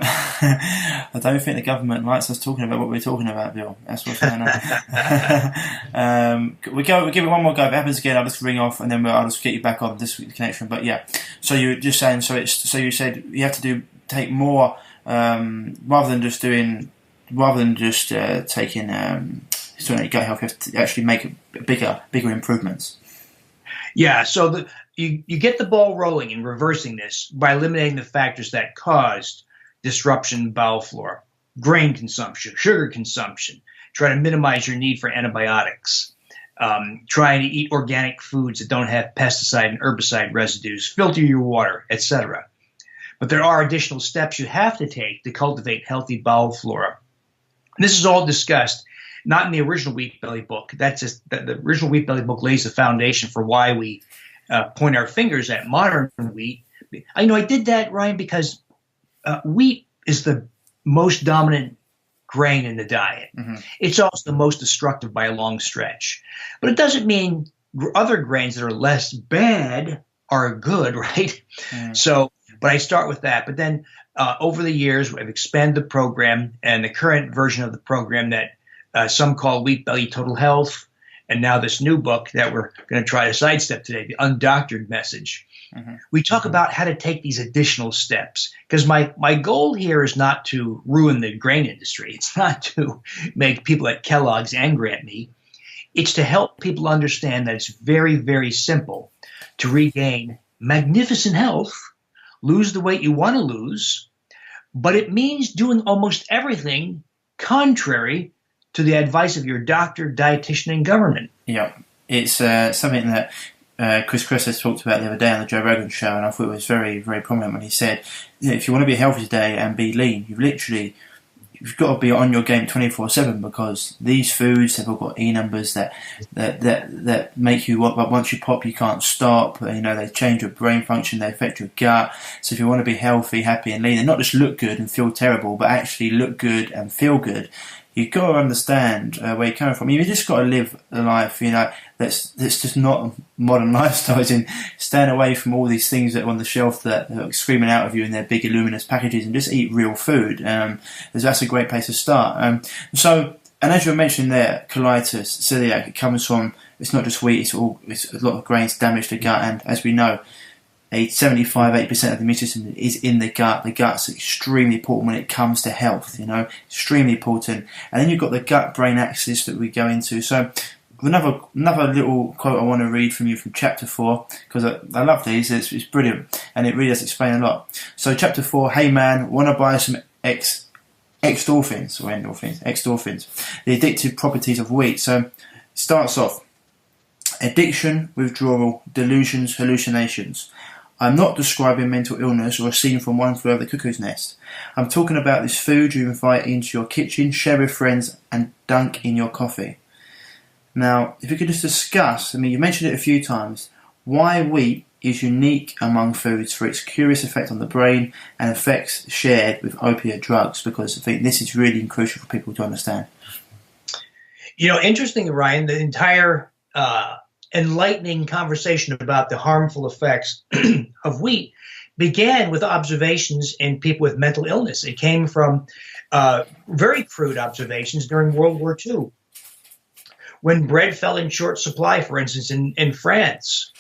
don't think the government likes us talking about what we're talking about, Bill. That's what's going on. We'll give it one more go. If it happens again, I'll just ring off and then I'll just get you back on this connection. But yeah, so you're just saying. So you said you have to take more rather than just taking gut health, you have to actually make bigger improvements. Yeah, so you get the ball rolling in reversing this by eliminating the factors that caused disruption in bowel flora, grain consumption, sugar consumption, try to minimize your need for antibiotics, try to eat organic foods that don't have pesticide and herbicide residues, filter your water, etc. But there are additional steps you have to take to cultivate healthy bowel flora. And this is all discussed not in the original Wheat Belly book. That's just the original Wheat Belly book lays the foundation for why we point our fingers at modern wheat. I did that, Ryan, because wheat is the most dominant grain in the diet. It's also the most destructive by a long stretch. But it doesn't mean other grains that are less bad are good, right? But I start with that. But then over the years, I've expanded the program, and the current version of the program that some call Wheat Belly Total Health, and now this new book that we're going to try to sidestep today, the Undoctored message. We talk about how to take these additional steps, because my goal here is not to ruin the grain industry. It's not to make people at Kellogg's angry at me. It's to help people understand that it's very, very simple to regain magnificent health, lose the weight you want to lose, but it means doing almost everything contrary to the advice of your doctor, dietitian, and government. Yeah, it's something that Chris has talked about the other day on the Joe Rogan show, and I thought it was very, very prominent when he said, if you want to be healthy today and be lean, you've literally you've got to be on your game 24/7, because these foods have all got E numbers that make you, once you pop, you can't stop. They change your brain function, they affect your gut. So if you want to be healthy, happy, and lean, and not just look good and feel terrible, but actually look good and feel good, you've got to understand where you're coming from. You've just got to live a life, that's just not modern lifestyle. As in, stand away from all these things that are on the shelf that are screaming out of you in their big luminous packages, and just eat real food. That's a great place to start. And as you were mentioning there, colitis, celiac, it comes from, it's not just wheat, it's a lot of grains damage the gut, and as we know, 75-80% of the immune system is in the gut. The gut's extremely important when it comes to health, extremely important. And then you've got the gut-brain axis that we go into. So another little quote I want to read from you from chapter 4, because I love these, it's brilliant, and it really does explain a lot. So chapter 4, hey man, want to buy some endorphins, the addictive properties of wheat. So it starts off, addiction, withdrawal, delusions, hallucinations. I'm not describing mental illness or a scene from One Flew Over the Cuckoo's Nest. I'm talking about this food you invite into your kitchen, share with friends, and dunk in your coffee. Now, if you could just discuss, you mentioned it a few times, why wheat is unique among foods for its curious effect on the brain and effects shared with opiate drugs, because I think this is really crucial for people to understand. Interesting, Ryan, the entire enlightening conversation about the harmful effects of wheat began with observations in people with mental illness. It came from very crude observations during World War II. When bread fell in short supply, for instance, in France,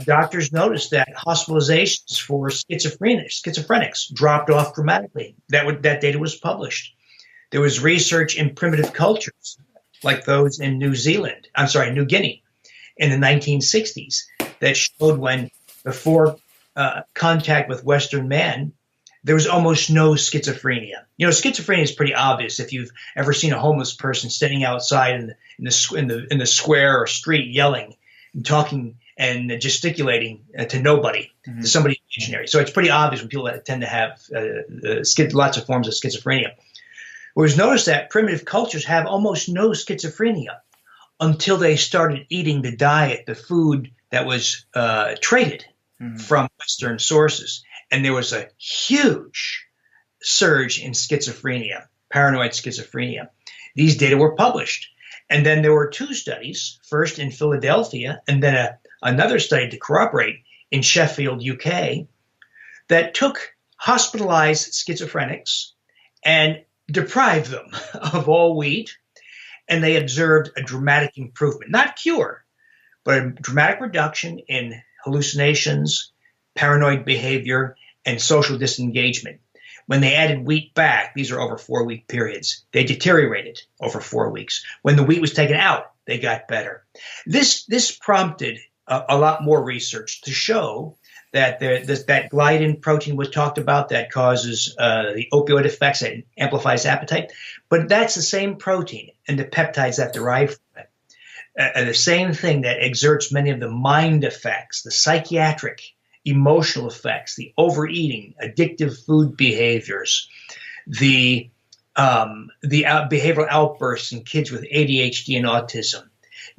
doctors noticed that hospitalizations for schizophrenics dropped off dramatically. That data was published. There was research in primitive cultures, like those in New Guinea, in the 1960s, that showed when, before contact with Western man, there was almost no schizophrenia. Schizophrenia is pretty obvious if you've ever seen a homeless person standing outside in the square or street, yelling and talking and gesticulating to nobody, to somebody imaginary. So it's pretty obvious when people tend to have lots of forms of schizophrenia. It was noticed that primitive cultures have almost no schizophrenia until they started eating the food that was traded from Western sources. And there was a huge surge in schizophrenia, paranoid schizophrenia. These data were published. And then there were 2 studies, first in Philadelphia, and then another study to corroborate in Sheffield, UK, that took hospitalized schizophrenics and deprived them of all wheat, and they observed a dramatic improvement, not cure, but a dramatic reduction in hallucinations, paranoid behavior, and social disengagement. When they added wheat back, these are over 4-week periods, they deteriorated over 4 weeks. When the wheat was taken out, they got better. This prompted a lot more research to show that that gliadin protein was talked about that causes the opioid effects, that amplifies appetite. But that's the same protein and the peptides that derive from it. The same thing that exerts many of the mind effects, the psychiatric, emotional effects, the overeating, addictive food behaviors, the behavioral outbursts in kids with ADHD and autism,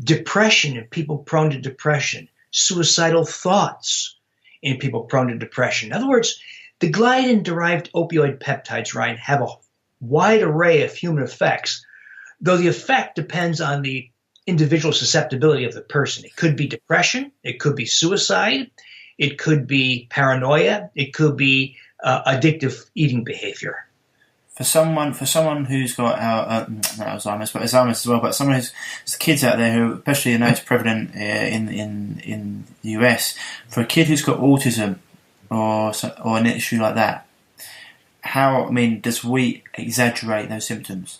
depression in people prone to depression, suicidal thoughts in people prone to depression. In other words, the gliadin-derived opioid peptides, Ryan, have a wide array of human effects, though the effect depends on the individual susceptibility of the person. It could be depression, it could be suicide, it could be paranoia, it could be addictive eating behavior. For someone who's got not Alzheimer's, but Alzheimer's as well, but someone who's kids out there who, especially I know it's prevalent in the US, for a kid who's got autism or an issue like that, does wheat exaggerate those symptoms?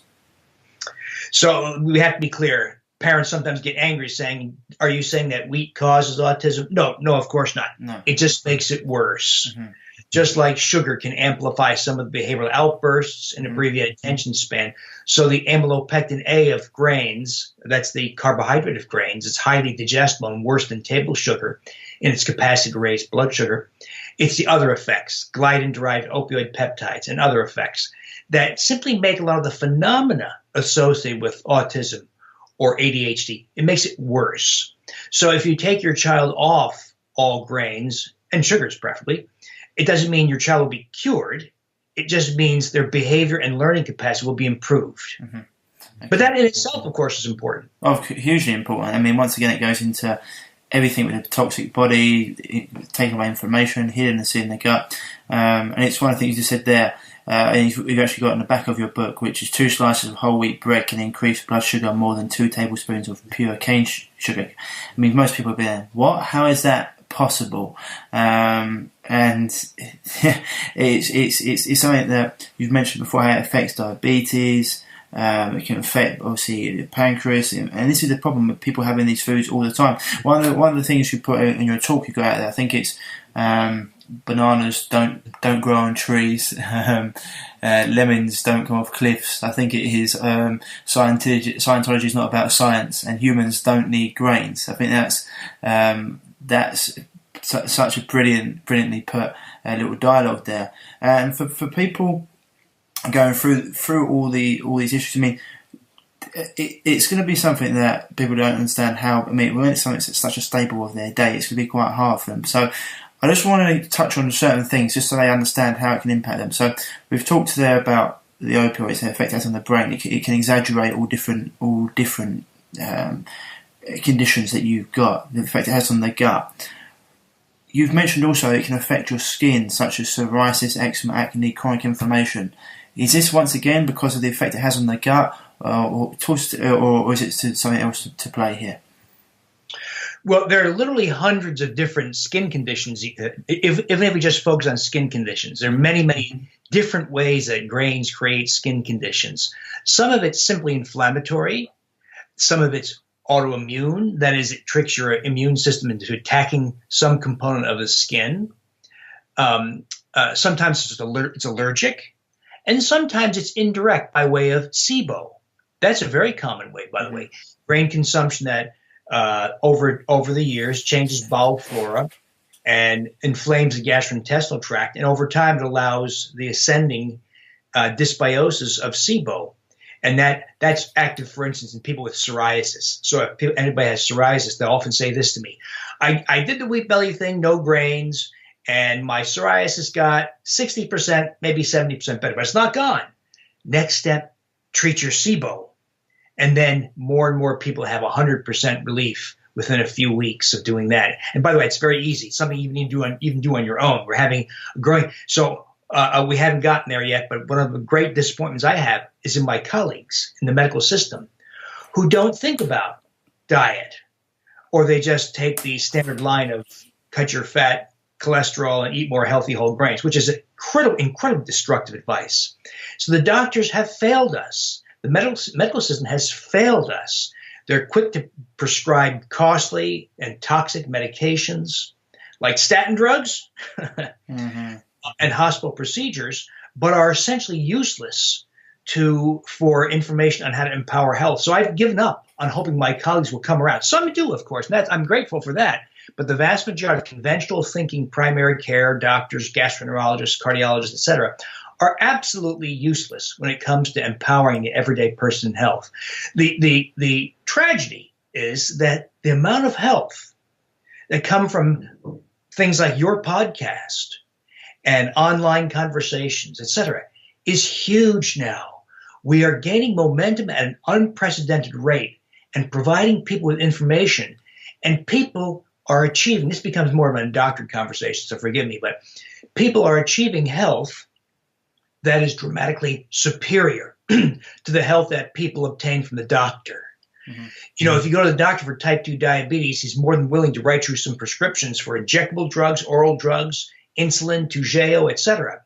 So we have to be clear. Parents sometimes get angry saying, are you saying that wheat causes autism? No, of course not. No. It just makes it worse. Mm-hmm. Just like sugar can amplify some of the behavioral outbursts and abbreviate attention span. So the amylopectin A of grains, that's the carbohydrate of grains, it's highly digestible and worse than table sugar, in its capacity to raise blood sugar. It's the other effects, gliadin-derived opioid peptides and other effects that simply make a lot of the phenomena associated with autism or ADHD, it makes it worse. So if you take your child off all grains, and sugars preferably, it doesn't mean your child will be cured. It just means their behavior and learning capacity will be improved. Mm-hmm. Okay. But that in itself, of course, is important. Oh, hugely important. I mean, once again, it goes into everything with the toxic body, taking away inflammation, healing the seed in the gut. And it's one of the things you said there. And you've actually got in the back of your book, which is 2 slices of whole wheat bread can increase blood sugar more than 2 tablespoons of pure cane sugar. I mean, most people will be there, what? How is that possible? And it's something that you've mentioned before, how it affects diabetes. It can affect, obviously, the pancreas, and this is the problem with people having these foods all the time. One of the things you put in your talk you got out there, I think it's bananas don't grow on trees, lemons don't come off cliffs. I think it is Scientology is not about science, and humans don't need grains. I think that's such a brilliantly put little dialogue there. And for people going through all these issues, I mean, it's going to be something that people don't understand how. I mean, when it's something that's such a staple of their day, it's going to be quite hard for them. So I just want to touch on certain things just so they understand how it can impact them. So we've talked there about the opioids, the effect it has on the brain. It can exaggerate all different conditions that you've got, the effect it has on the gut. You've mentioned also it can affect your skin, such as psoriasis, eczema, acne, chronic inflammation. Is this once again because of the effect it has on the gut, or is it something else to play here? Well, there are literally hundreds of different skin conditions. Even if we just focus on skin conditions, there are many, many different ways that grains create skin conditions. Some of it's simply inflammatory. Some of it's autoimmune. That is, it tricks your immune system into attacking some component of the skin. Sometimes it's allergic. And sometimes it's indirect by way of SIBO. That's a very common way, by the way. Grain consumption that over the years changes bowel flora and inflames the gastrointestinal tract, and over time it allows the ascending dysbiosis of SIBO, and that's active, for instance, in people with psoriasis. So if anybody has psoriasis, they'll often say this to me: I did the wheat belly thing, no grains, and my psoriasis got 60%, maybe 70% better, but it's not gone. Next step, treat your SIBO. And then more and more people have 100% relief within a few weeks of doing that. And by the way, it's very easy. Something you need to do on your own. We're having growing. So we haven't gotten there yet, but one of the great disappointments I have is in my colleagues in the medical system who don't think about diet, or they just take the standard line of cut your fat, cholesterol, and eat more healthy whole grains, which is incredibly destructive advice. So the doctors have failed us. The medical system has failed us. They're quick to prescribe costly and toxic medications like statin drugs and hospital procedures, but are essentially useless for information on how to empower health. So I've given up on hoping my colleagues will come around. Some do, of course, and I'm grateful for that. But the vast majority of conventional thinking primary care doctors, gastroenterologists, cardiologists, etc., are absolutely useless when it comes to empowering the everyday person in health. The tragedy is that the amount of health that come from things like your podcast and online conversations, etc., is huge now. We are gaining momentum at an unprecedented rate and providing people with information, and people are achieving, this becomes more of an undoctored conversation, so forgive me, but people are achieving health that is dramatically superior to the health that people obtain from the doctor. Mm-hmm. You know, if you go to the doctor for type 2 diabetes, he's more than willing to write you some prescriptions for injectable drugs, oral drugs, insulin, Toujeo, etc.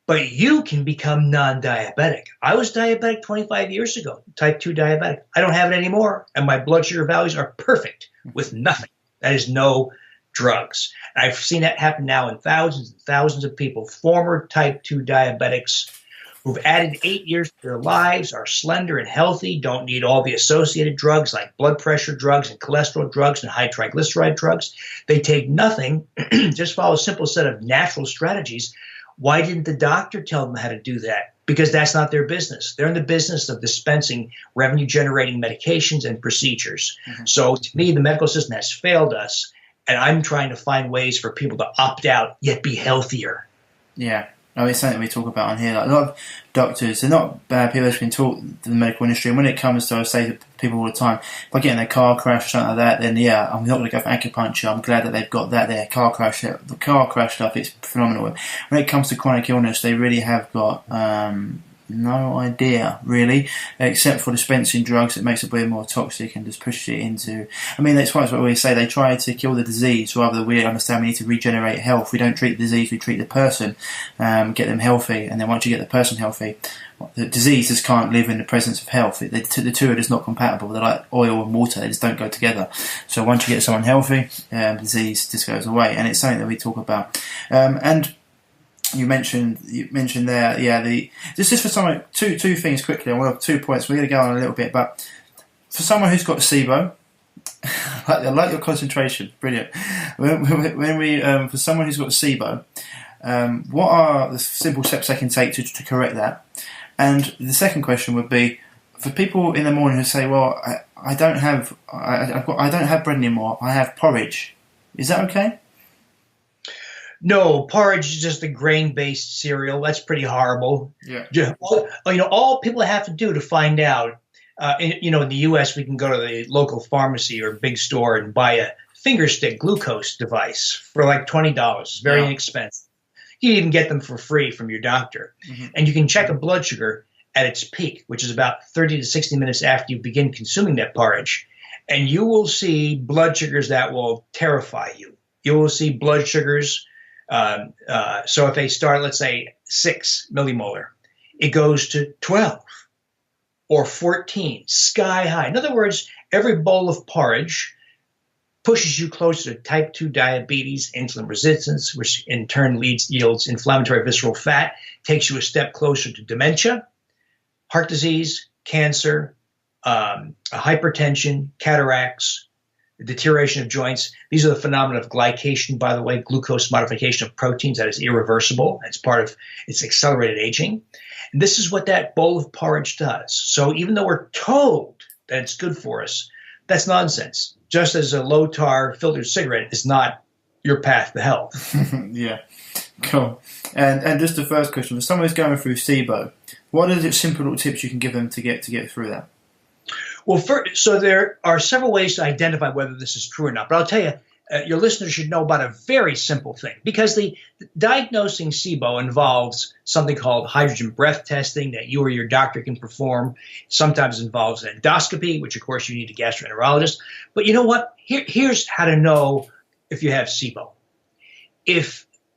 But you can become non-diabetic. I was diabetic 25 years ago, type 2 diabetic. I don't have it anymore, and my blood sugar values are perfect with nothing. That is no drugs. I've seen that happen now in thousands and thousands of people, former type 2 diabetics who've added 8 years to their lives, are slender and healthy, don't need all the associated drugs like blood pressure drugs and cholesterol drugs and high triglyceride drugs. They take nothing, just follow a simple set of natural strategies. Why didn't the doctor tell them how to do that? Because that's not their business. They're in the business of dispensing revenue-generating medications and procedures. Mm-hmm. So to me, the medical system has failed us, and I'm trying to find ways for people to opt out yet be healthier. Yeah. No, it's something we talk about on here. Like, a lot of doctors, they're not bad people that's been taught the medical industry. And when it comes to, I say to people all the time, if I get in a car crash or something like that, then yeah, I'm not going to go for acupuncture. I'm glad that they've got that there. The car crash stuff, it's phenomenal. When it comes to chronic illness, they really have got no idea, really, except for dispensing drugs that makes the body more toxic and just pushes it into... I mean, that's what we always say. They try to kill the disease rather than we understand we need to regenerate health. We don't treat the disease, we treat the person, get them healthy, and then once you get the person healthy, the disease just can't live in the presence of health. The two are just not compatible. They're like oil and water. They just don't go together. So once you get someone healthy, disease just goes away. And it's something that we talk about. And you mentioned there, just for someone, two things quickly. I want to have 2 points. We're going to go on a little bit, but for someone who's got SIBO, I like your concentration, brilliant. For someone who's got SIBO, what are the simple steps they can take to correct that? And the second question would be for people in the morning who say, "Well, I don't have bread anymore. I have porridge." Is that okay? No, porridge is just a grain-based cereal. That's pretty horrible. Yeah. All people have to do to find out, in the U.S., we can go to the local pharmacy or big store and buy a finger stick glucose device for like $20. It's very inexpensive. You can even get them for free from your doctor. Mm-hmm. And you can check a blood sugar at its peak, which is about 30 to 60 minutes after you begin consuming that porridge. And you will see blood sugars that will terrify you. You will see blood sugars. So if they start, let's say, 6 millimolar, it goes to 12 or 14, sky high. In other words, every bowl of porridge pushes you closer to type 2 diabetes, insulin resistance, which in turn yields inflammatory visceral fat, takes you a step closer to dementia, heart disease, cancer, hypertension, cataracts, the deterioration of joints. These are the phenomena of glycation, by the way, glucose modification of proteins that is irreversible. It's part of its accelerated aging. And this is what that bowl of porridge does. So even though we're told that it's good for us, that's nonsense. Just as a low-tar filtered cigarette is not your path to health. Yeah, cool. And just the first question, for someone who's going through SIBO, what are the simple little tips you can give them to get through that? Well, so there are several ways to identify whether this is true or not. But I'll tell you, your listeners should know about a very simple thing, because the diagnosing SIBO involves something called hydrogen breath testing that you or your doctor can perform. Sometimes involves an endoscopy, which of course you need a gastroenterologist. But you know what? Here's how to know if you have SIBO.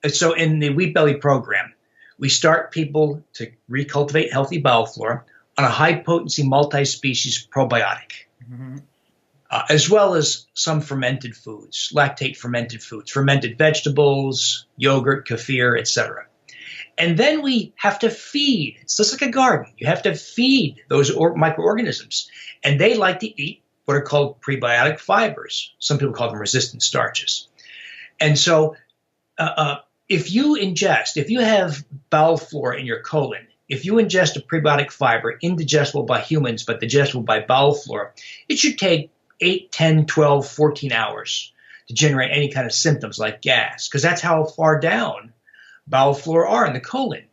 So in the Wheat Belly program, we start people to recultivate healthy bowel flora on a high-potency multi-species probiotic, as well as some fermented foods, lactate fermented foods, fermented vegetables, yogurt, kefir, etc. And then we have to feed. It's just like a garden. You have to feed those microorganisms. And they like to eat what are called prebiotic fibers. Some people call them resistant starches. And so if you have bowel flora in your colon, if you ingest a prebiotic fiber indigestible by humans but digestible by bowel flora, it should take 8, 10, 12, 14 hours to generate any kind of symptoms like gas, because that's how far down bowel flora are in the colon.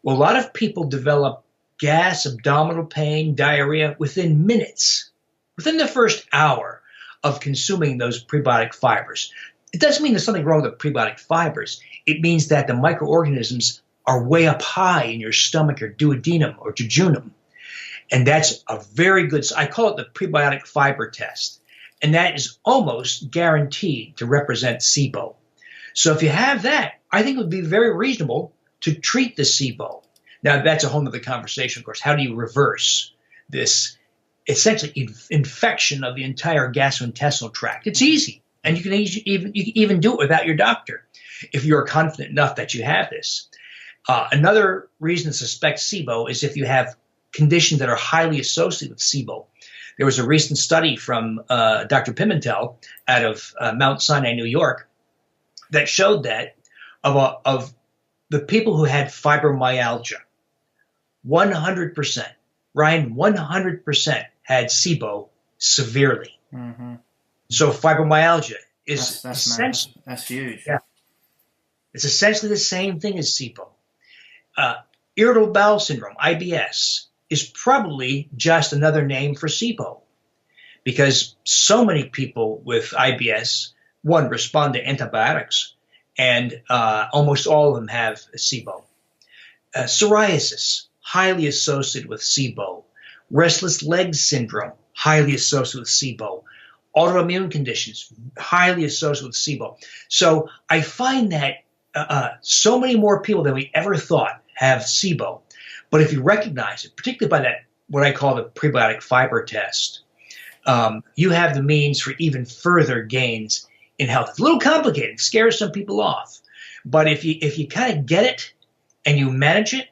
Well, a lot of people develop gas, abdominal pain, diarrhea within minutes, within the first hour of consuming those prebiotic fibers. It doesn't mean there's something wrong with prebiotic fibers. It means that the microorganisms are way up high in your stomach or duodenum or jejunum. And that's a very good, I call it the prebiotic fiber test. And that is almost guaranteed to represent SIBO. So if you have that, I think it would be very reasonable to treat the SIBO. Now, that's a whole other conversation, of course. How do you reverse this essentially infection of the entire gastrointestinal tract? It's easy. And you can even do it without your doctor if you're confident enough that you have this. Another reason to suspect SIBO is if you have conditions that are highly associated with SIBO. There was a recent study from Dr. Pimentel out of Mount Sinai, New York, that showed that of the people who had fibromyalgia, 100%, Ryan, 100% had SIBO severely. Mm-hmm. So fibromyalgia is essentially, that's huge. Yeah, it's essentially the same thing as SIBO. Irritable bowel syndrome, IBS, is probably just another name for SIBO, because so many people with IBS, one, respond to antibiotics, and almost all of them have SIBO. Psoriasis, highly associated with SIBO. Restless leg syndrome, highly associated with SIBO. Autoimmune conditions, highly associated with SIBO. So I find that so many more people than we ever thought have SIBO. But if you recognize it, particularly by that, what I call the prebiotic fiber test, you have the means for even further gains in health. It's a little complicated, it scares some people off. But if you kind of get it and you manage it,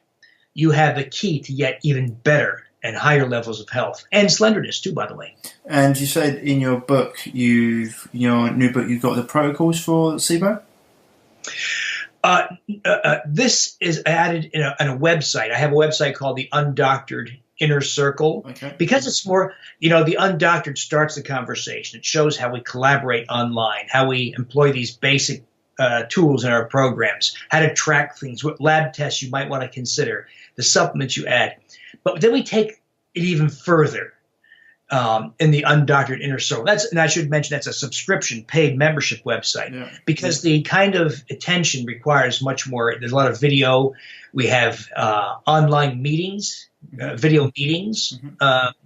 you have the key to yet even better and higher levels of health and slenderness too, by the way. And you said in your book, your new book, you've got the protocols for SIBO? This is added in a website. I have a website called the Undoctored Inner Circle, because it's more, the Undoctored starts the conversation. It shows how we collaborate online, how we employ these basic tools in our programs, how to track things, what lab tests you might want to consider, the supplements you add. But then we take it even further in the Undoctored Inner Circle. And I should mention that's a subscription, paid membership website, because the kind of attention requires much more. There's a lot of video. We have online meetings, video meetings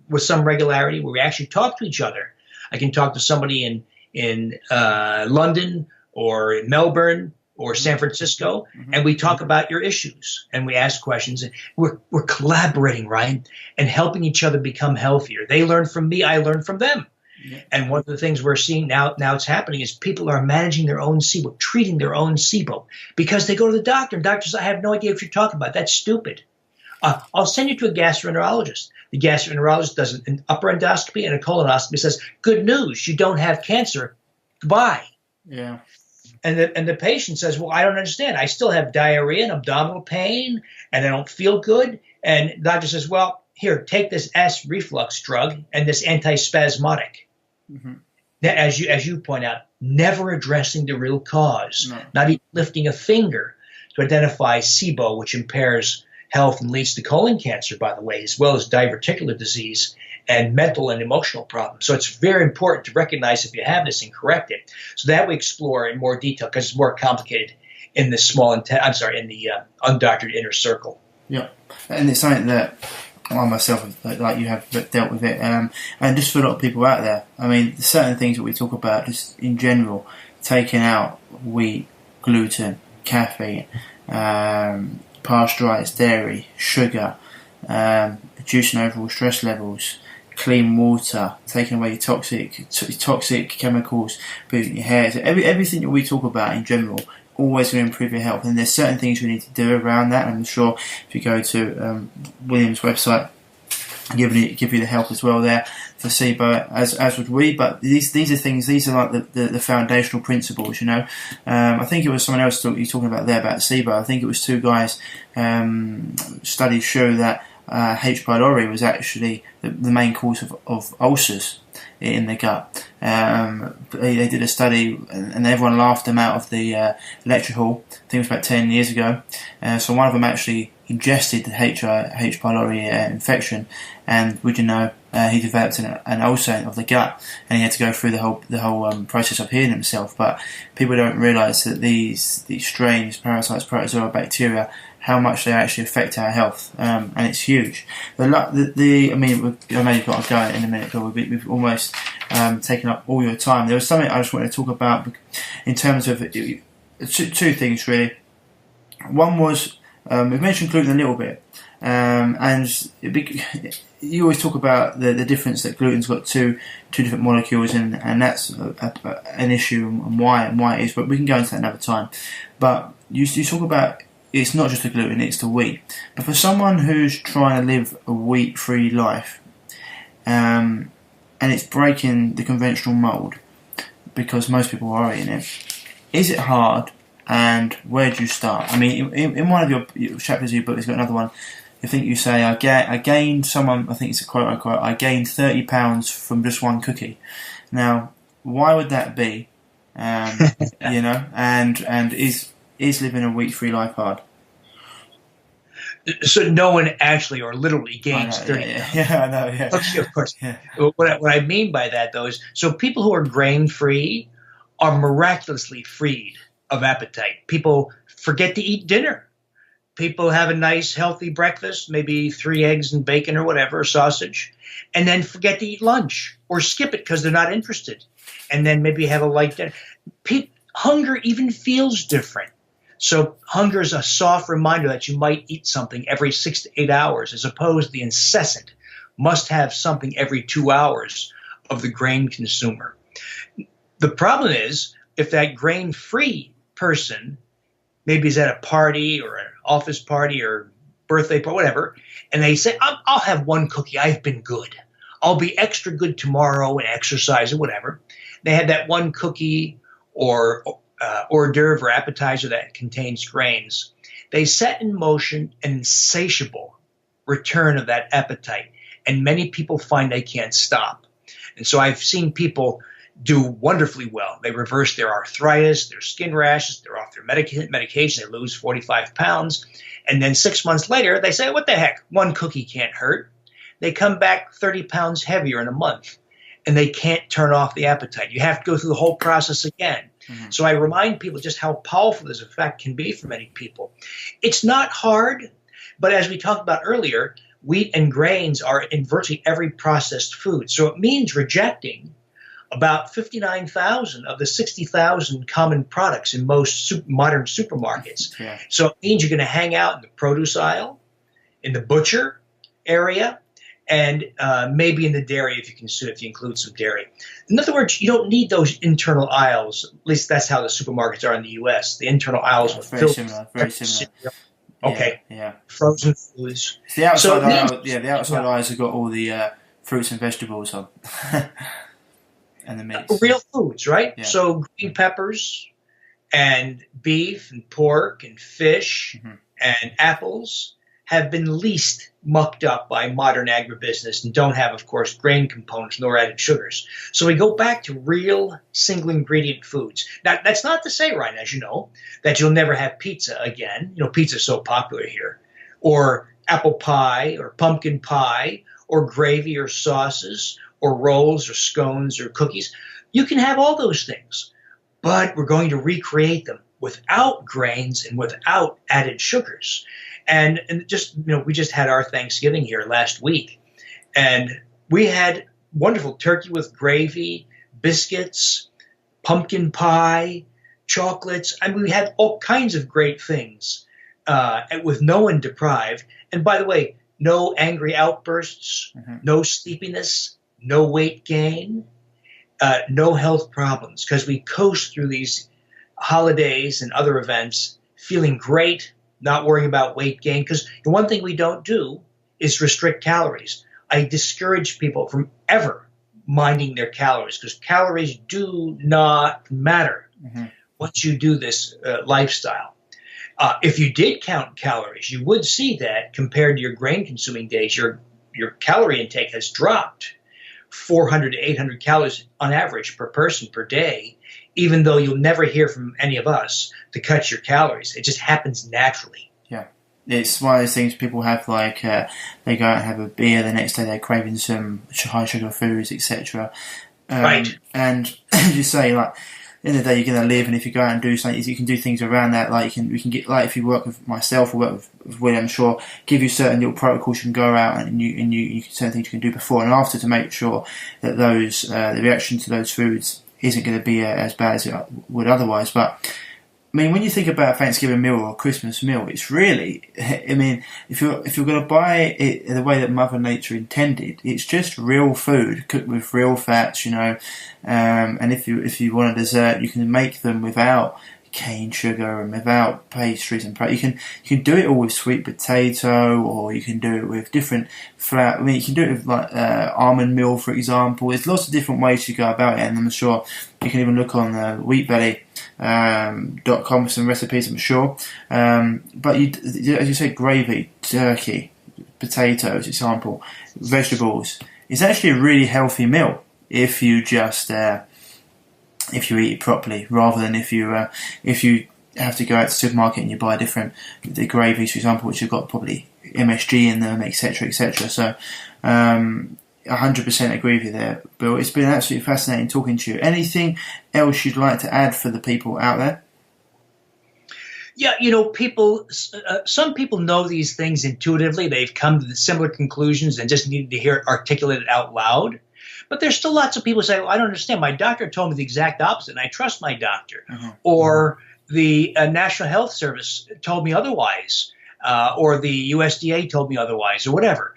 with some regularity where we actually talk to each other. I can talk to somebody in London or in Melbourne or San Francisco, and we talk about your issues and we ask questions. And we're collaborating, Ryan, and helping each other become healthier. They learn from me, I learn from them. Yeah. And one of the things we're seeing now it's happening is people are managing their own SIBO, treating their own SIBO, because they go to the doctor and doctor says, I have no idea what you're talking about. That's stupid. I'll send you to a gastroenterologist. The gastroenterologist does an upper endoscopy and a colonoscopy, says, good news, you don't have cancer. Goodbye. Yeah. And the patient says, well, I don't understand. I still have diarrhea and abdominal pain, and I don't feel good. And the doctor says, well, here, take this acid reflux drug and this antispasmodic. Now, as you point out, never addressing the real cause, not even lifting a finger to identify SIBO, which impairs health and leads to colon cancer, by the way, as well as diverticular disease and mental and emotional problems. So it's very important to recognize if you have this and correct it. So that we explore in more detail, because it's more complicated in the in the Undoctored Inner Circle. Yeah, and it's something that I myself, like you have dealt with it, and just for a lot of people out there. I mean, there's certain things that we talk about just in general, taking out wheat, gluten, caffeine, pasteurized dairy, sugar, reducing overall stress levels, clean water, taking away toxic chemicals, moving your hair. So everything that we talk about in general, always going to improve your health. And there's certain things we need to do around that. And I'm sure if you go to William's website, give you the help as well there for SIBO, as would we. But these are things. These are like the foundational principles. I think it was someone else you talking about there about SIBO. I think it was two guys. Studies show that H. pylori was actually the main cause of ulcers in the gut. They did a study and everyone laughed them out of the lecture hall. I think it was about 10 years ago. So one of them actually ingested the H. pylori infection, and would you know, he developed an ulcer of the gut, and he had to go through the whole process of healing himself. But people don't realise that these strains, parasites, protozoa, bacteria, how much they actually affect our health, and it's huge. I know you've got to go in a minute, but we've almost taken up all your time. There was something I just wanted to talk about in terms of two things really. One was we've mentioned gluten a little bit, and you always talk about the difference that gluten's got two different molecules, and that's an issue and why it is. But we can go into that another time. But you talk about it's not just the gluten, it's the wheat. But for someone who's trying to live a wheat-free life, and it's breaking the conventional mould, because most people are eating it, is it hard, and where do you start? I mean, in one of your chapters of your book, there's got another one. I think you say, I gained someone, I think it's a quote unquote, I gained 30 pounds from just one cookie. Now, why would that be? You know, and is living a wheat-free life hard? So no one actually or literally gains 30 pounds. Yeah, I know, yeah. Okay, of course. Yeah. What I mean by that, though, is so people who are grain-free are miraculously freed of appetite. People forget to eat dinner. People have a nice, healthy breakfast, maybe 3 eggs and bacon or whatever, sausage, and then forget to eat lunch or skip it because they're not interested. And then maybe have a light dinner. Hunger even feels different. So hunger is a soft reminder that you might eat something every 6 to 8 hours, as opposed to the incessant must have something every 2 hours of the grain consumer. The problem is, if that grain-free person maybe is at a party or an office party or birthday party, whatever, and they say, I'll have one cookie, I've been good. I'll be extra good tomorrow and exercise or whatever. They have that one cookie or hors d'oeuvre or appetizer that contains grains. They set in motion an insatiable return of that appetite, and many people find they can't stop. And so I've seen people do wonderfully well. They reverse their arthritis, their skin rashes, they're off their medication, they lose 45 pounds, and then 6 months later they say, what the heck, one cookie can't hurt. They come back 30 pounds heavier in a month, and they can't turn off the appetite. You have to go through the whole process again. Mm-hmm. So I remind people just how powerful this effect can be for many people. It's not hard, but as we talked about earlier, wheat and grains are in virtually every processed food. So it means rejecting about 59,000 of the 60,000 common products in most modern supermarkets. Yeah. So it means you're going to hang out in the produce aisle, in the butcher area, and maybe in the dairy if you include some dairy. In other words, you don't need those internal aisles. At least that's how the supermarkets are in the U.S. The internal aisles are very similar. Okay. Yeah. Frozen foods. The outside aisle, the outside aisles have got all the fruits and vegetables on. And the meats. Real foods, right? Yeah. So green peppers and beef and pork and fish and apples have been least mucked up by modern agribusiness and don't have, of course, grain components nor added sugars. So we go back to real single ingredient foods. Now, that's not to say, Ryan, as you know, that you'll never have pizza again. You know, pizza is so popular here. Or apple pie or pumpkin pie or gravy or sauces or rolls or scones or cookies. You can have all those things, but we're going to recreate them without grains and without added sugars. And just, you know, we just had our Thanksgiving here last week, and we had wonderful turkey with gravy, biscuits, pumpkin pie, chocolates. I mean, we had all kinds of great things with no one deprived. And by the way, no angry outbursts, no sleepiness, no weight gain, no health problems, because we coast through these holidays and other events feeling great, not worrying about weight gain, because the one thing we don't do is restrict calories. I discourage people from ever minding their calories, because calories do not matter once you do this lifestyle. If you did count calories, you would see that compared to your grain-consuming days, your calorie intake has dropped 400 to 800 calories on average per person per day, even though you'll never hear from any of us to cut your calories. It just happens naturally. Yeah. It's one of those things people have, like they go out and have a beer, the next day they're craving some high sugar foods, etc. Right. And as you say, like, at the end of the day, you're going to live, and if you go out and do something, you can do things around that. Like we can get, like if you work with myself or work with William, I'm sure, give you certain little protocols you can go out and you certain things you can do before and after to make sure that those the reaction to those foods isn't going to be as bad as it would otherwise. But I mean, when you think about a Thanksgiving meal or a Christmas meal, it's really, I mean, if you're going to buy it the way that Mother Nature intended, it's just real food cooked with real fats, you know. And if you want a dessert, you can make them without cane sugar and without pastries and you can do it all with sweet potato, or you can do it with different flour. I mean, you can do it with like almond meal, for example. There's lots of different ways to go about it, and I'm sure you can even look on wheatbelly.com for some recipes, I'm sure. But as you said, gravy, turkey, potatoes, example, vegetables. It's actually a really healthy meal if you just if you eat it properly, rather than if you have to go out to the supermarket and you buy the gravies, for example, which have got probably MSG in them, etc., etc. So, 100% agree with you there, Bill. It's been absolutely fascinating talking to you. Anything else you'd like to add for the people out there? Yeah, some people know these things intuitively. They've come to the similar conclusions and just needed to hear it articulated out loud. But there's still lots of people who say, well, I don't understand. My doctor told me the exact opposite, and I trust my doctor. Or the National Health Service told me otherwise, or the USDA told me otherwise, or whatever.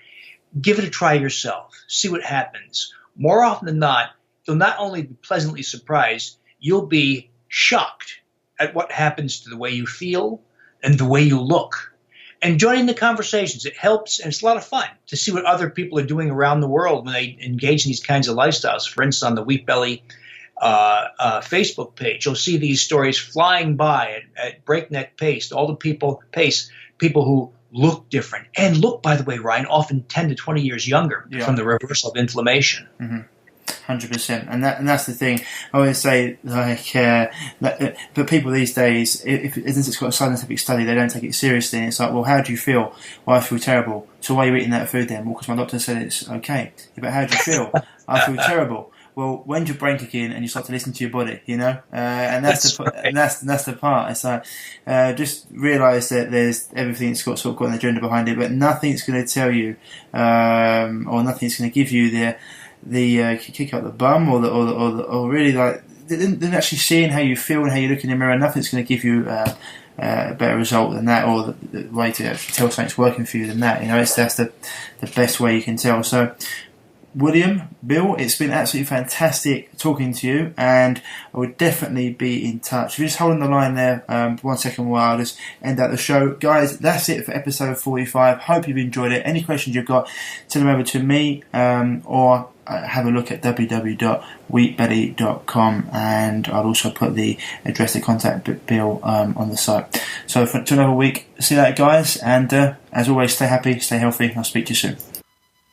Give it a try yourself. See what happens. More often than not, you'll not only be pleasantly surprised, you'll be shocked at what happens to the way you feel and the way you look. And joining the conversations, it helps, and it's a lot of fun to see what other people are doing around the world when they engage in these kinds of lifestyles. For instance, on the Wheat Belly Facebook page, you'll see these stories flying by at breakneck pace. All the people who look different, and look, by the way, Ryan, often 10 to 20 years younger from the reversal of inflammation. 100%, and that's the thing. I always say, but people these days, if it's got a scientific study, they don't take it seriously. And it's like, well, how do you feel? Well, I feel terrible. So why are you eating that food then? Well, because my doctor said it's okay. Yeah, but how do you feel? I feel terrible. Well, when's your brain kick in and you start to listen to your body? And that's the part. It's like just realise that there's everything's got an agenda behind it, but nothing's going to tell you, or nothing's going to give you the kick up the bum, or really like then actually seeing how you feel and how you look in the mirror. Nothing's going to give you a better result than that, or the way to actually tell something's working for you than that. That's the best way you can tell. So, William, Bill, it's been absolutely fantastic talking to you, and I would definitely be in touch. If you're just holding the line there 1 second while I'll just end out the show. Guys, that's it for episode 45. Hope you've enjoyed it. Any questions you've got, send them over to me, or have a look at www.wheatbelly.com, and I'll also put the address to contact Bill on the site. So for another week, see you later, guys, and as always, stay happy, stay healthy. I'll speak to you soon.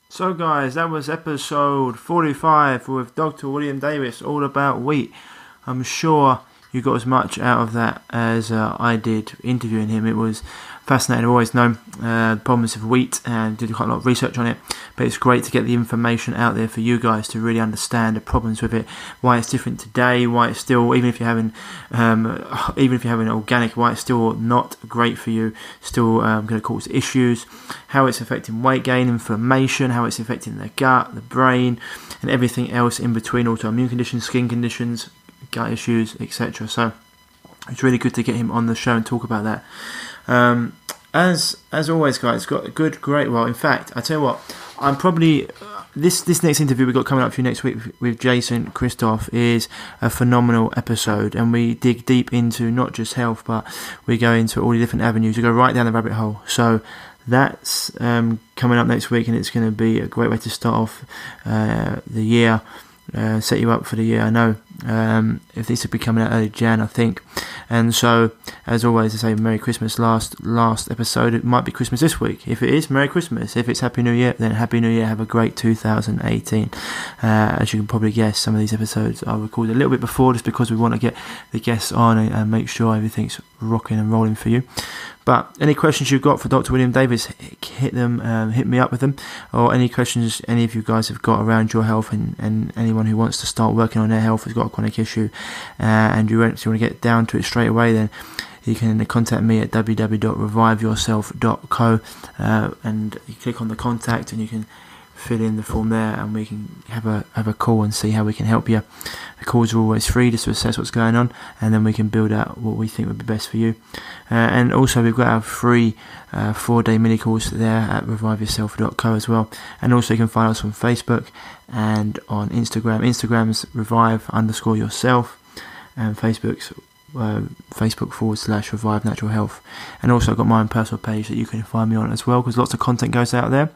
So guys, that was episode 45 with Dr. William Davis, all about wheat. I'm sure you got as much out of that as I did interviewing him. It was fascinating. I've always known the problems of wheat and did quite a lot of research on it, but it's great to get the information out there for you guys to really understand the problems with it, why it's different today, why it's still, even if you're having organic, why it's still not great for you, still going to cause issues, how it's affecting weight gain, inflammation, how it's affecting the gut, the brain, and everything else in between, autoimmune conditions, skin conditions, gut issues, etc. So it's really good to get him on the show and talk about that. As always, guys, got a great. Well, in fact, I tell you what, I'm probably this next interview we've got coming up for you next week with Jason Christoph is a phenomenal episode, and we dig deep into not just health, but we go into all the different avenues. We go right down the rabbit hole. So that's coming up next week, and it's going to be a great way to start off the year. Set you up for the year. I know if this will be coming out early Jan, I think. And so, as always, I say Merry Christmas. Last episode. It might be Christmas this week. If it is, Merry Christmas. If it's Happy New Year, then Happy New Year. Have a great 2018. As you can probably guess, some of these episodes are recorded a little bit before, just because we want to get the guests on and make sure everything's rocking and rolling for you. But any questions you've got for Dr. William Davis, hit me up with them, or any questions any of you guys have got around your health, and anyone who wants to start working on their health has got a chronic issue, and you want to get down to it straight away, then you can contact me at www.reviveyourself.co, and you click on the contact and you can fill in the form there, and we can have a call and see how we can help you. The calls are always free just to assess what's going on, and then we can build out what we think would be best for you. And also we've got our free 4-day mini course there at reviveyourself.co as well. And also you can find us on Facebook and on Instagram. Instagram's revive_yourself, and Facebook's Facebook.com/Revive Natural Health. And also I've got my own personal page that you can find me on as well, because lots of content goes out there.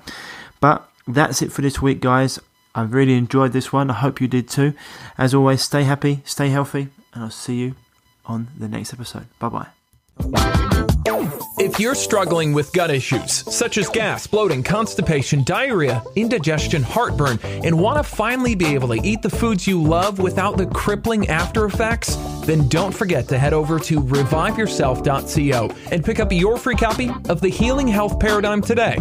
But that's it for this week, guys. I've really enjoyed this one. I hope you did too. As always, stay happy, stay healthy, and I'll see you on the next episode. Bye-bye. If you're struggling with gut issues, such as gas, bloating, constipation, diarrhea, indigestion, heartburn, and want to finally be able to eat the foods you love without the crippling after effects, then don't forget to head over to reviveyourself.co and pick up your free copy of The Healing Health Paradigm today.